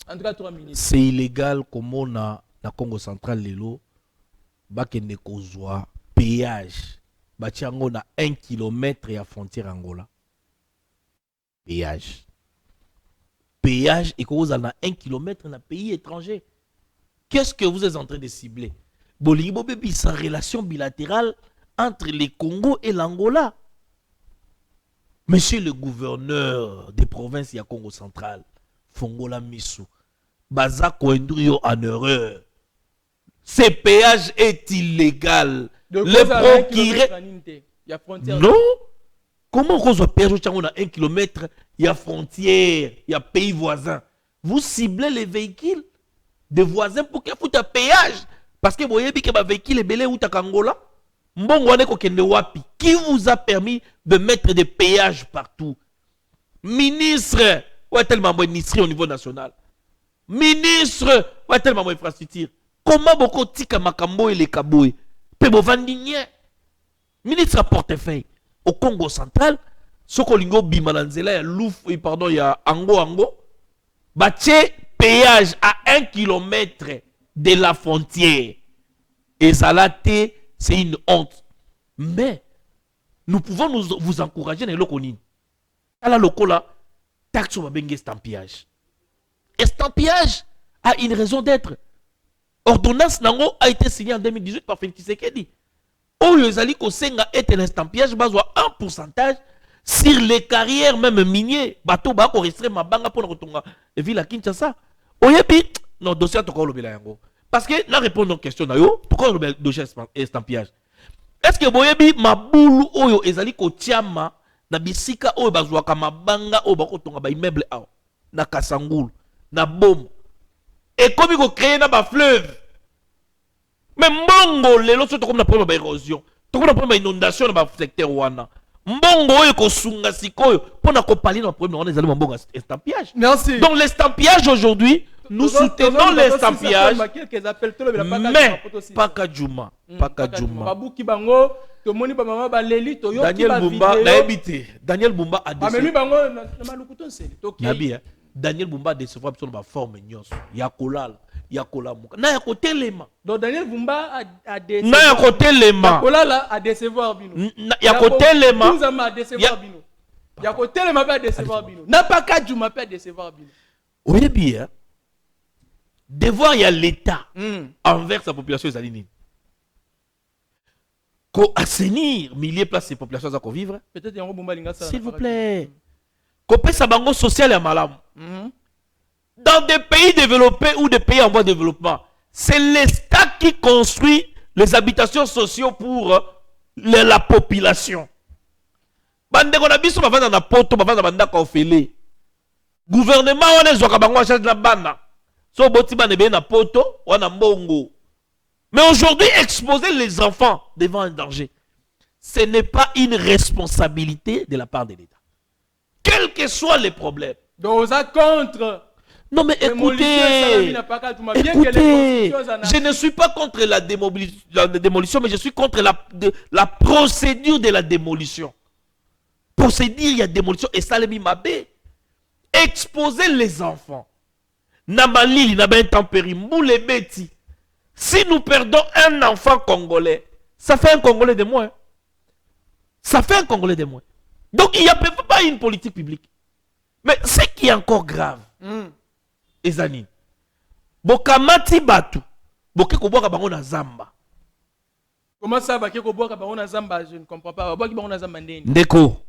En tout cas 3 minutes. C'est illégal comme on a na Congo central lelo. Bakende kozwa péage. Batiango na 1 km ya frontière Angola. Péage et que vous avez 1 km dans un pays étranger. Qu'est-ce que vous êtes en train de cibler? Bolingo Bébi, sa relation bilatérale entre les Congo et l'Angola. Monsieur le gouverneur des provinces du Congo central, Fongola Missou, Bazako Endrio en erreur. Ce péage est illégal. Le procureur. Non? Comment on peut perdre 1 km, il y a frontière, il y a pays voisins. Vous ciblez les véhicules des voisins pour qu'ils foutent un péage. Parce que vous voyez que les véhicules sont belés ou Angola. Qui vous a permis de mettre des péages partout? Ministre, ou est tellement ministre au niveau national? Ministre, ou est tellement infrastructure? Comment beaucoup tika makambo et les kaboué? Pebo vandinier. Ministre à portefeuille. Au Congo central, Sokolingo Bimalanzela, il y a Louf, pardon, il y a Ango, Baché, péage à 1 km de la frontière. Et ça l'a été, c'est une honte. Mais, nous pouvons vous encourager dans le Conine. À la locola, taxe va bengue estampillage. Estampillage a une raison d'être. Ordonnance Nango a été signée en 2018 par Félix Tshisekedi. Oyo ezali kosenga ete l'estampillage bazwa un pourcentage sur les carrières même miniers. Bateau ba ko restreindre mabanga pour kotonga et ville à Kinshasa. Oyebi non dossier to ko lobela yango. Parce que na répondre aux questions na yo, pourquoi le dossier estampillage? Est-ce que boyebi mabulu oyo ezali ko tiama na bisika oyo bazwa ka mabanga oyo ba kotonga ba immeuble aw na Kasangulu na Bom. Et comme ko créer na ba fleuve. Mais mbongo lelo so to comme na problème d'érosion, to comme na problème d'inondation dans le secteur wana. Mbongo oyo ko sunga sikoyo pona ko parler dans problème wana ezali mbongo estampillage. Merci. Donc l'estampillage aujourd'hui, nous soutenons l'estampillage. Mais Paka Juma. Babuki bango, to moni ba mama ba leli to yo ki ba vidéo. Daniel Bumba a décidé. Mais lui bango na malukuton c'est. Nabi Daniel Bumba a décevoir sur ma forme nyos. Yakolal. Yakolamuka. Na yakotelema. Donc Daniel Bumba a décevoir. Na yakotelema. Yakolala a décevoir bino. Yakotelema. Nous a décevoir bino. Yakotelema pas décevoir bino. Na Paka Juma pas décevoir bino. Oui bien. Devoir il y a l'État envers sa population zalinine. Ko assainir milliers de places ces populations à vivre. Peut-être yango Bumba linga ça. S'il vous plaît. Ko pesa bango social et malam. Dans des pays développés ou des pays en voie de développement, c'est l'État qui construit les habitations sociales pour la population. Bandeko na biso bavanda na poto bavanda bandaka ofele. Gouvernement wana ezwaka bango en charge na bana. So boti bana be na poto wana mbongo. Mais aujourd'hui exposer les enfants devant un danger, ce n'est pas une responsabilité de la part de l'État. Quels que soient les problèmes. Donc ça contre. Non mais écoutez, je ne suis pas contre la démolition, mais je suis contre la procédure de la démolition. procédure, il y a démolition et ça, les mabé. Exposer les enfants. Namalili, Nabentempéri, Moule Beti. Si nous perdons un enfant congolais, ça fait un Congolais de moins. Ça fait un Congolais de moins. Donc il n'y a pas une politique publique. Mais ce qui est encore grave, Ezani, Bokamati Batu, Boke Koboka Bango na Zamba. Comment ça, Boke Koboka Bango na Zamba? Je ne comprends pas. Boke Bango na Zamba ndeni. Ndeko,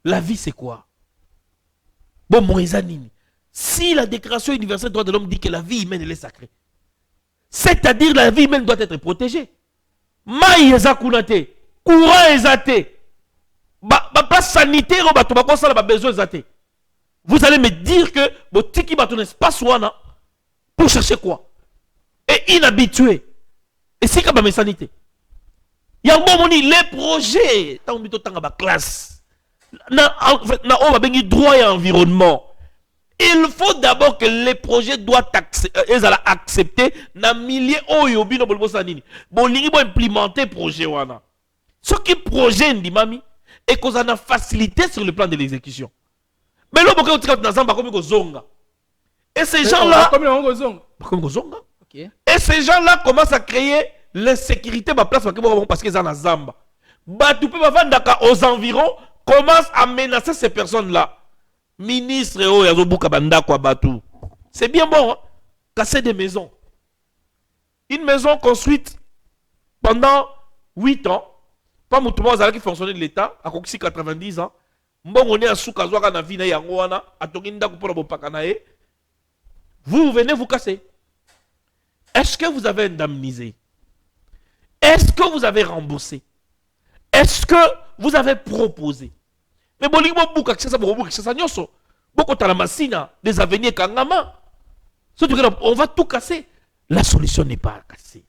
la vie c'est quoi? Bon, mon Ezani, si la Déclaration universelle des droits de l'homme dit que la vie humaine elle est sacrée, c'est-à-dire la vie humaine doit être protégée. Maï ezakunate, courant ezate, place sanitaire besoin ezate. Vous allez me dire que botiki baton espace wana pour chercher quoi? Et inhabitué. Et si ka ba sanité. Il y a un moment les projets, tant bito tanga ba classe. Na on va bengi droit et environnement. Il faut d'abord que les projets doivent accepter na milliers oyo bino bolbo sanini. Bolingi bo implémenter projet wana. Ce qui projet ndimami et qu'on a facilité sur le plan de l'exécution. Mais là boka utika na zamba comme zonga. Et ces gens-là comme zonga. Et ces gens-là commencent à créer l'insécurité ma place parce qu'ils sont na zamba. Batu pe bavandaka aux environs commencent à menacer ces personnes-là. Ministre c'est bien bon, hein? Casser des maisons. Une maison construite pendant 8 ans, pas moutouma qui fonctionnait de l'État, à 90 ans. Vous venez vous casser. Est-ce que vous avez indemnisé? Est-ce que vous avez remboursé? Est-ce que vous avez proposé? Mais des avenirs kangama. On va tout casser. La solution n'est pas à casser.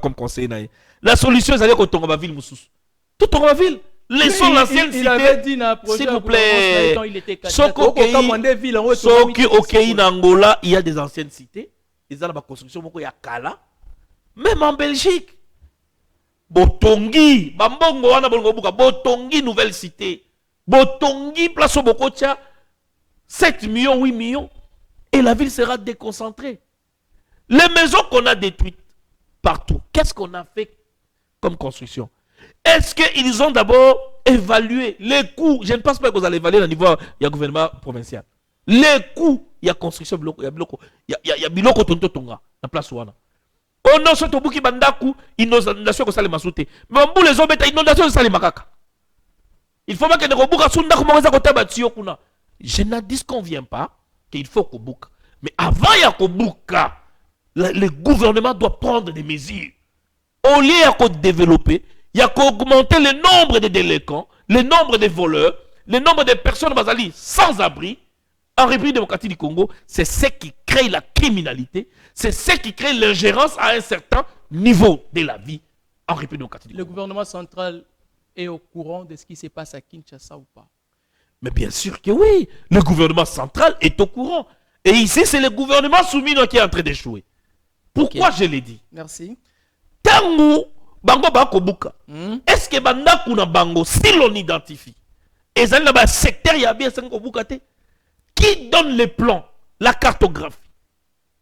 Comme conseiller. La solution, c'est que Tonga ville Moussous. Tout Tonga ville. Laissons l'ancienne cité. S'il vous plaît. Soki ok en Angola, il y a des anciennes cités. Ils ont la construction beaucoup ya Kala. Même en Belgique. Botongi, Bambongo wana bolongo buka, Botongi nouvelle cité. Botongi place au Bokotia 7 millions, 8 millions et la ville sera déconcentrée. Les maisons qu'on a détruites partout, qu'est-ce qu'on a fait comme construction? Est-ce qu'ils ont d'abord évalué les coûts? Je ne pense pas que vous allez évaluer au niveau du gouvernement provincial. Les coûts, il y a construction, il y a biloko tonga, la place wana. On a ce tobuki bandaku, inondation que ça les masoute. Mais on boule les hommes, inondation ça les makaka. Il faut pas que les robuka sunda comme ça côté batio kuna. Je n'en disconviens pas qu'il faut qu'on boucle. Mais avant il y a qu'on boucle, le gouvernement doit prendre des mesures. Au lieu de développer, il y a qu'augmenter le nombre de délinquants, le nombre de voleurs, le nombre de personnes basali sans abri. En République démocratique du Congo, c'est ce qui crée la criminalité, c'est ce qui crée l'ingérence à un certain niveau de la vie en République démocratique du Congo. Le gouvernement central est au courant de ce qui se passe à Kinshasa ou pas? Mais bien sûr que oui, le gouvernement central est au courant. Et ici, c'est le gouvernement soumis qui est en train d'échouer. Pourquoi je l'ai dit? Merci. Tango, bango bako buka. Est-ce que banda kuna bango, si l'on identifie, et ça n'a pas secteur, il y a bien 5 bukate. Qui donne les plans, la cartographie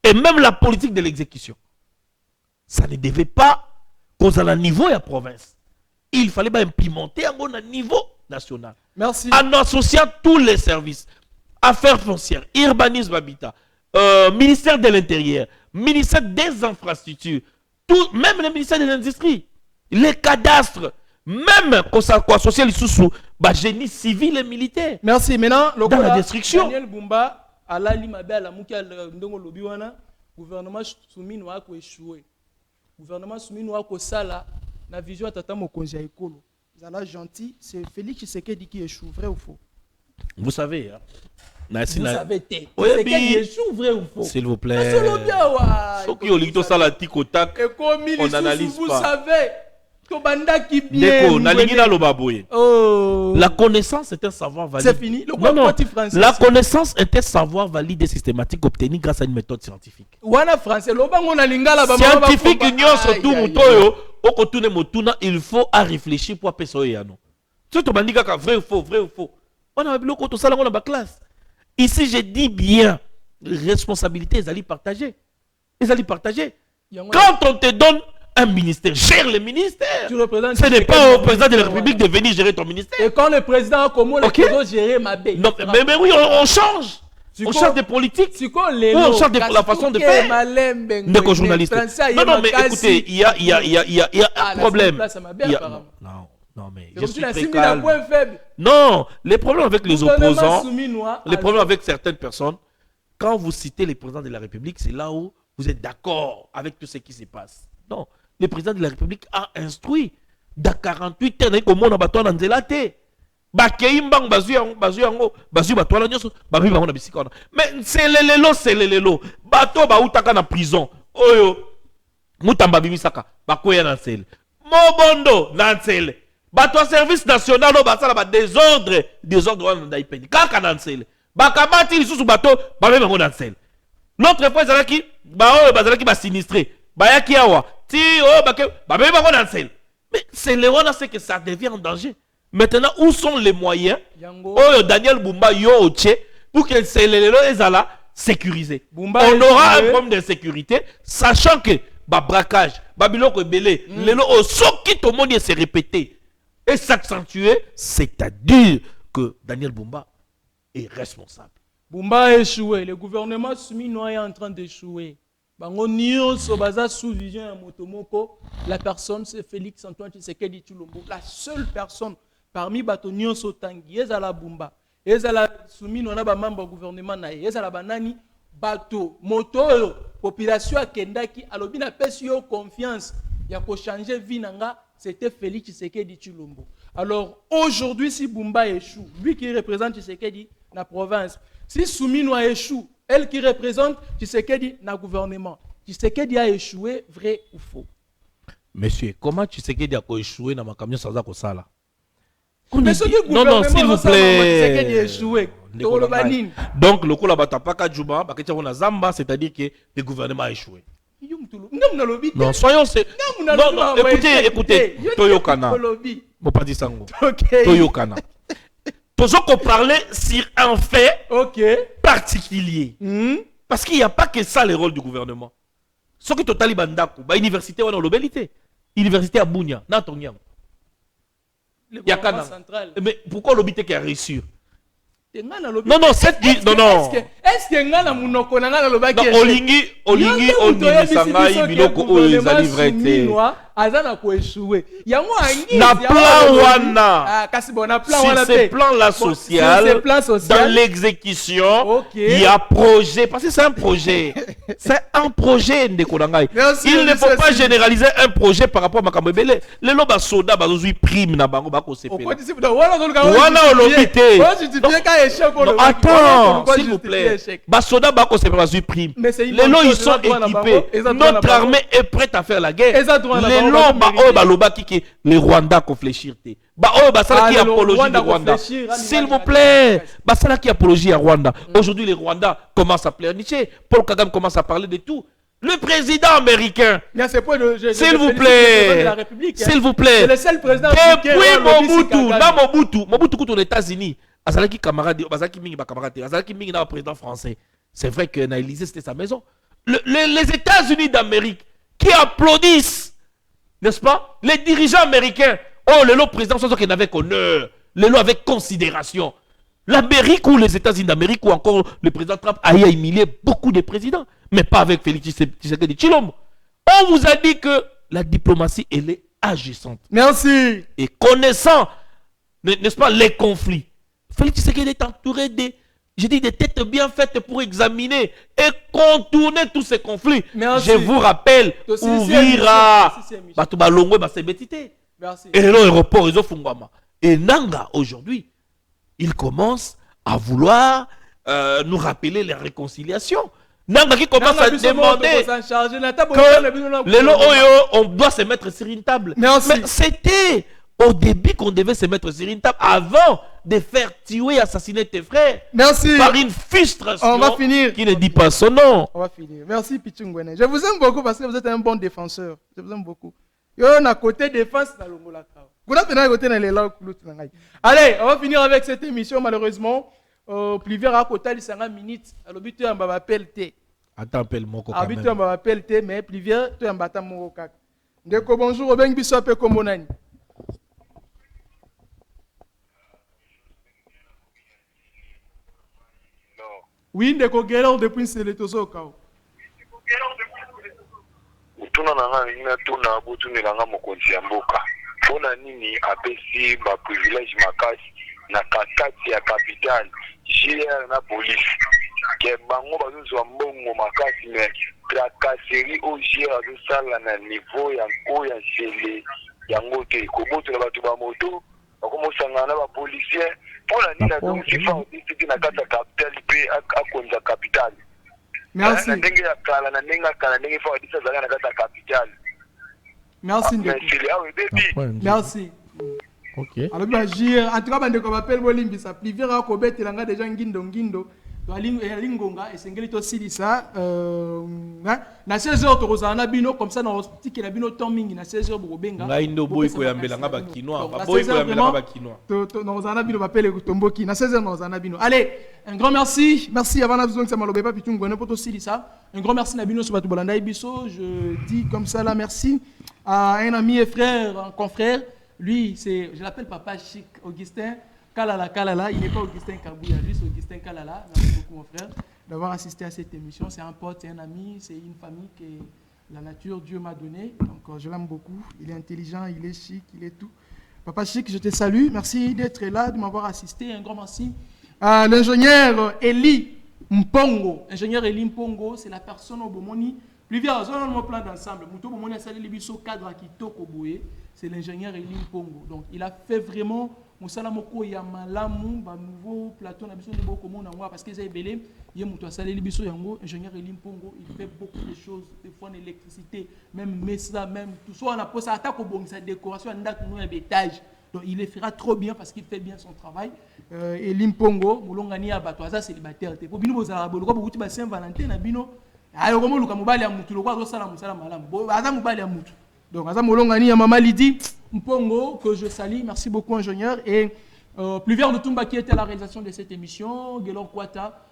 et même la politique de l'exécution? Ça ne devait pas causer à niveau et à province. Il fallait implémenter à un niveau national. Merci. En associant tous les services, affaires foncières, urbanisme, habitat, ministère de l'Intérieur, ministère des infrastructures, tout, même le ministère des Industries, les cadastres, même qu'on s'associe les sous génie civil et militaire. Merci. Maintenant, dans la destruction. Daniel Bumba, Alali Mabe, Alamuka, Ndongo Lobiwana, gouvernement soumis nous a échoué. Gouvernement soumis nous a sala, la vision à Tata Mokonzi à Ekolo. Zala gentil, c'est Félix Tshisekedi qui échoue, vrai ou faux? Vous savez, hein? Vous savez, Tshisekedi échoue, vrai ou faux? S'il vous plaît. On analyse vous pas. savez. La connaissance est un savoir valide. C'est fini. La connaissance est un savoir valide et systématique obtenu grâce à une méthode scientifique. Scientifique, surtout Mutoyo, okotune motuna, il faut à réfléchir pour appeler ça yano. Tu te dis que vrai ou faux, vrai ou faux. On a bloqué tout ça dans la classe. Ici, je dis bien, responsabilité, ils allaient partager. Ils allaient partager. Quand on te donne un ministère, gère le ministère. Ce n'est pas au président de la République de venir gérer ton ministère. Et quand le président a comment le président gérer ma bête. Non, mais oui, on change. On change de politique. On change de la façon de faire. De journaliste. Non, mais écoutez, il y a un problème. Non, mais je suis très calme. Non, les problèmes avec les opposants, les problèmes avec certaines personnes, quand vous citez les présidents de la République, c'est là où vous êtes d'accord avec tout ce qui se passe. Non, le président de la République a instruit dans 48 heures au monde abattoir dans Zélate. Mais c'est les lélo. Bateau ba utaka na prison. Oyo. Mutamba bimisaka. Bakoya na nsele. Mobondo na nsele. Bateau service national o basala ba désordre. Désordre wana na ipeni. Kaka na nsele. Bakamati lisusu bateau ba même ngo na nsele. L'autre fois ezalaki ba oyo bazalaki ba sinistré. Bayaki awa. Ti o ba même ngo na nsele. Mais c'est le wana c'est que ça devient en danger. Maintenant, où sont les moyens oh, Daniel Bumba Yoche pour que ces là sécurisés. On aura un problème de sécurité, sachant que braquage, Babiloko belé, les lots qui tout le monde se répéter et s'accentuer, c'est-à-dire que Daniel Bumba est responsable. Bumba a échoué, le gouvernement souminois est en train d'échouer. Bango nyonso baza sous vision ya motomoko, la personne c'est Félix Antoine Tshisekedi Tshilombo, la seule personne parmi bato nyonso tangi ezala Bumba ezala soumino na ba membre gouvernement na ezala banani bato moto population akendaki alobi na pesi yo confiance ya ko changer vie nanga, c'était Félix Tshisekedi Tshilombo. Alors aujourd'hui si Bumba échoue, lui qui représente Tshisekedi na province, si soumino échoue, elle qui représente Tshisekedi na gouvernement, Tshisekedi a échoué, vrai ou faux? Monsieur, comment Tshisekedi a échoué na makamyo saza ko sala? Mais non, s'il vous plaît. Donc, le coup là, Zamba, c'est-à-dire que le gouvernement a échoué. Non, soyons non, écoutez, Toyokana. Mopadi Sango. Toyokana. Toujours qu'on parlait sur un fait particulier. Parce qu'il n'y a pas que ça le rôle du gouvernement. Ce qui est total Bandaku, université ou l'obélité. Université à Bounia, Natonyam. Mais pourquoi l'obité qui a réussi? Non, cette vie. Non. Est-ce que ngana munoko na ngana lobaki? Olingi, Sangai, Biloko, Oezali vrai. Azana ko échoué. Yango angi. Na plan wana. Ah, kasi bon, na plan wana. Sur ce plan là social. Dans l'exécution, il y a projet. Parce que c'est un projet. C'est un projet, Ndekonangai. Il ne faut pas généraliser un projet par rapport à Makambebele. Les loba soda, bazouzi prime na bango bako sepe. Wana olobité. Attends, s'il vous plaît. Basoda bako sepe bazouzi prime. Les lots ils sont équipés. Notre armée est prête à faire la guerre. Les Rwandais qui fléchir. Basala qui apologie de Rwanda. S'il vous plaît. Basala qui apologie à Rwanda. Aujourd'hui, les Rwandais commencent à pleurnicher. Paul Kagame commence à parler de tout. Le président américain. S'il vous plaît. S'il vous plaît. Depuis Mobutu aux États-Unis. Azalaki camarade, Azalaki mingi ba camarade, Azalaki mingi na président français. C'est vrai que na Élysée c'était sa maison. Les États-Unis d'Amérique qui applaudissent. N'est-ce pas? Les dirigeants américains, oh, le président, c'est qu'ils n'avaient qu'honneur, le lot avec considération. L'Amérique ou les États-Unis d'Amérique ou encore le président Trump a humilié beaucoup de présidents, mais pas avec Félix Tshisekedi Tshilombo. On vous a dit que la diplomatie, elle est agissante. Merci. Et connaissant, n'est-ce pas, les conflits, Félix Tshisekedi est entouré des têtes bien faites pour examiner et contourner tous ces conflits. Merci. Je vous rappelle, Ouvira, Batubalongwe, Basebetite. Et l'aéroport, ils ont Fungwama. Et Nanga, aujourd'hui, il commence à vouloir nous rappeler les réconciliations. Nanga qui commence à demander que on doit se mettre sur une table. Merci. Mais c'était au début qu'on devait se mettre sur une table avant de faire tuer, assassiner tes frères. Merci. Par une frustration. On va finir. Qui ne dit pas son nom. On va finir. Merci Pichungwene. Je vous aime beaucoup parce que vous êtes un bon défenseur. Je vous aime beaucoup. Yo na côté défense na longola kao. Kuna pena côté na lela kulut na ngai. Allez, on va finir avec cette émission malheureusement. Pliver à côté de 50 minutes. Alors but on va PLT. Attends, appelle moko. Habit on va PLT mais Pliver tu en bata moko kaka. Ndeko bonjour obeng biso pe comme nani. Oui, ndeko Guerrero depuis Seletoso kao. Tuna nanga nina tuna butu nilanga mokonzi ya mboka. Pona nini apesi ba privilege makasi na kakati ya capital, JR na police. Ke bango bazozwa mbongo makasi me tracasserie au JR azosala na niveau ya nko ya sele yango te. Koboto na bato ba moto, bakomosanga na ba policier. Pona nini azosifa odisiti na kata capital pe akonza capital. Merci. Ndenge ya kala na ndenge kala ndenge fa odisa zanga na kata capital. Merci ndeko. Merci. Ok. Alors bien agir. En tout cas bande ko appelle bolimbi ça Pliver a ko betelanga déjà ngindo. To alingonga esengeli to silisa na 16h to rozana bino comme ça na hostique la bino temps mingi na 16h bo benga. Ngai ndo boy ko yambela nga ba kinoa. Ba boy ko yambela ba kinoa. To na rozana bino bapele tomboki na 16h na rozana bino. Allez, un grand merci. Merci avant besoin que ça malobe pas pitungo na poto silisa. Un grand merci na bino so batu bolanda biso. Je dis comme ça là merci à un ami et frère, un confrère. Lui, je l'appelle Papa Chic, Augustin Kalala. Il n'est pas Augustin Kabouya, lui c'est Augustin Kalala. Merci beaucoup mon frère d'avoir assisté à cette émission. C'est un pote, c'est un ami, c'est une famille que la nature, Dieu m'a donné. Donc je l'aime beaucoup. Il est intelligent, il est chic, il est tout. Papa Chic, je te salue. Merci d'être là, de m'avoir assisté. Un grand merci à l'ingénieur Eli Mpongo. Ingénieur Eli Mpongo, c'est la personne au Bomoni. Plusieurs zones mon plan d'ensemble. Mouto Bomoni a salé les biso cadre à Kitoko Boye. C'est l'ingénieur Eli Mpongo. Donc il a fait vraiment Moussala Moko Yamalamu, un nouveau plateau na biso de beaucoup monde en parce que c'est belé. Il y a Mouto a salé les biso yango, ingénieur Eli Mpongo. Il fait beaucoup de choses, des fois en électricité, même Mesa, même tout ça. On a posé attaque au bon, sa décoration, on a un étage. Donc il le fera trop bien parce qu'il fait bien son travail. Eli Mpongo, Moulongani Abatoaza célibataire. Pour bino bozala boloko beaucoup ba Saint-Valentin na bino. Ayo komo luka mobali ya mutu lokwa zo sala musala malamu. Aza mobali ya mutu. Donc Aza Molongani ya Mama Lydie Mpongo que je salue. Merci beaucoup ingénieur et Pluvière de Tumba qui était à la réalisation de cette émission, Gelor Kwata.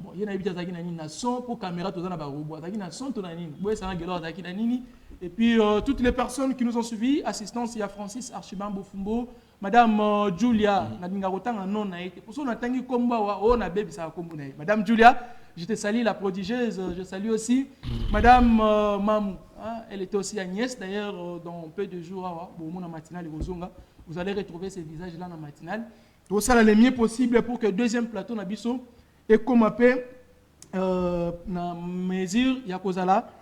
Bon, il y a une zaki na nini na son pour caméra to na ba robot. Zaki na son to na nini. Boy ça Gelor zaki na nini. Et puis toutes les personnes qui nous ont suivis, assistance il y a Francis Archibald Bofumbo, Madame Julia, na dinga kotanga non na été. Pour ça on a tangi komba wa o na baby ça kombo na. Madame Julia, je te salue la prodigieuse, je salue aussi Madame Mamou, hein, elle était aussi Agnès d'ailleurs dans peu de jours bon mon matinale vous allez retrouver ces visages là dans matinale. Tout ça le mieux possible pour que deuxième plateau na biso et comme appel na mesure ya kozala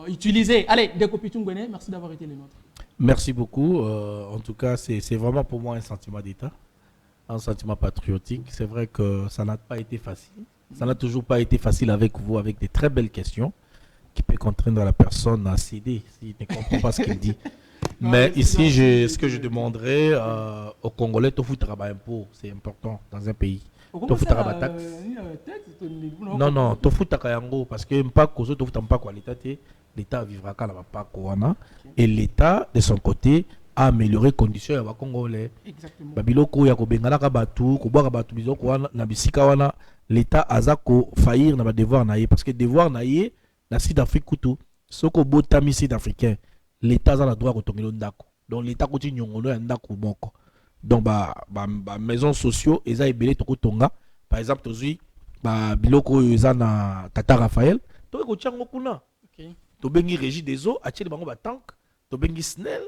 utiliser. Allez, Dekopitungwene, merci d'avoir été les nôtres. Merci beaucoup. En tout cas, c'est vraiment pour moi un sentiment d'État, un sentiment patriotique. C'est vrai que ça n'a pas été facile. Ça n'a toujours pas été facile avec vous, avec des très belles questions qui peuvent contraindre la personne à céder s'il ne comprend pas ce qu'il dit. Mais ici, ce que je demanderais aux Congolais, tout foutre à impôt, c'est important dans un pays. Tout foutre à taxe. Non, tout foutre à yango parce que l'État vivra quand la pas Koana et l'État de son côté a amélioré les conditions ya Congolais. Exactement. Babiloko ya ko bengala ka batu, ko boka batu bizoko wana na bisika wana l'État azako faillir na ba devoir na ye parce que devoir na ye na Sud-Afrique kutu soko botami Sud-Africain l'État a le droit ko tongelo ndako. Donc l'État continue nyongono ya ndako moko. Donc maisons sociaux eza ebele to kotonga par exemple tozui ba biloko eza na Tata Raphaël to ko tiango kuna. OK. To bengi régie des eaux acheli bango ba tank to bengi SNEL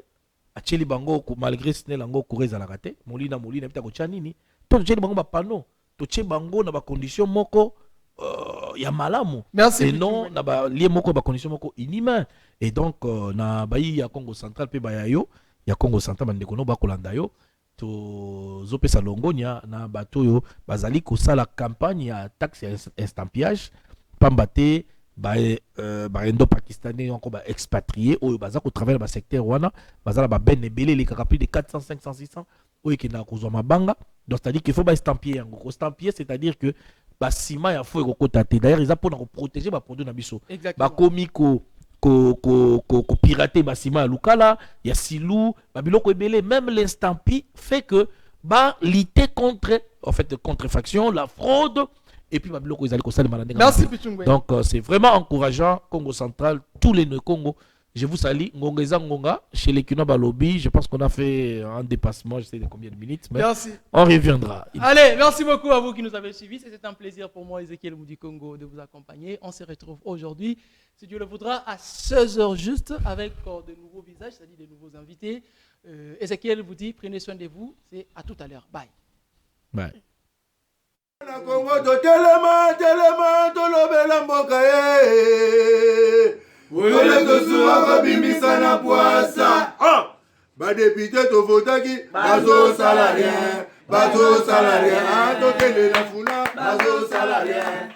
acheli bango malgré SNEL ango koureza la raté molina bita ko tia nini to acheli bango ba panneau to tie bango na ba condition moko ya malamu. Merci. Et non na ba lié moko ba condition moko inhumain et donc na bayi ya Congo central pe ba yo ya Congo central bandeko no ba kolanda yo to zopesa longonia na bato yo bazali ko sala campagne ya taxe estampillage pambate endo pakistanais encore expatrié ou baza ko travailler dans le secteur wana bazala ba ben ebele les plus de 400 500 600 ou qui na kozwa mabanga donc c'est à dire qu'il faut ba estampiller yango ko estampiller c'est à dire que ba ciment ya faut ko tater d'ailleurs ils a pour protéger ba produit na biso ba komiko pirater basima à Lukala, il y a Silou, Babiloko Ebele, même l'instant pi fait que lutter contre en fait contrefaction, la fraude et puis Babiloko Ezali Kosale Malandé. Merci Pichungwe. Donc c'est vraiment encourageant Congo central, tous les Congo. Je vous salue, Ngongeza Ngonga, chez les Kino Balobi. Je pense qu'on a fait un dépassement, je sais de combien de minutes, mais merci. On reviendra. Allez, merci beaucoup à vous qui nous avez suivis. C'était un plaisir pour moi, Ezekiel Moudi Congo, de vous accompagner. On se retrouve aujourd'hui, si Dieu le voudra, à 16h juste, avec de nouveaux visages, c'est-à-dire de nouveaux invités. Ezekiel vous dit, prenez soin de vous. C'est à tout à l'heure. Bye. Bye. Badepite tovotaki bazo salarien bazo salarien tokende na funa bazo salarien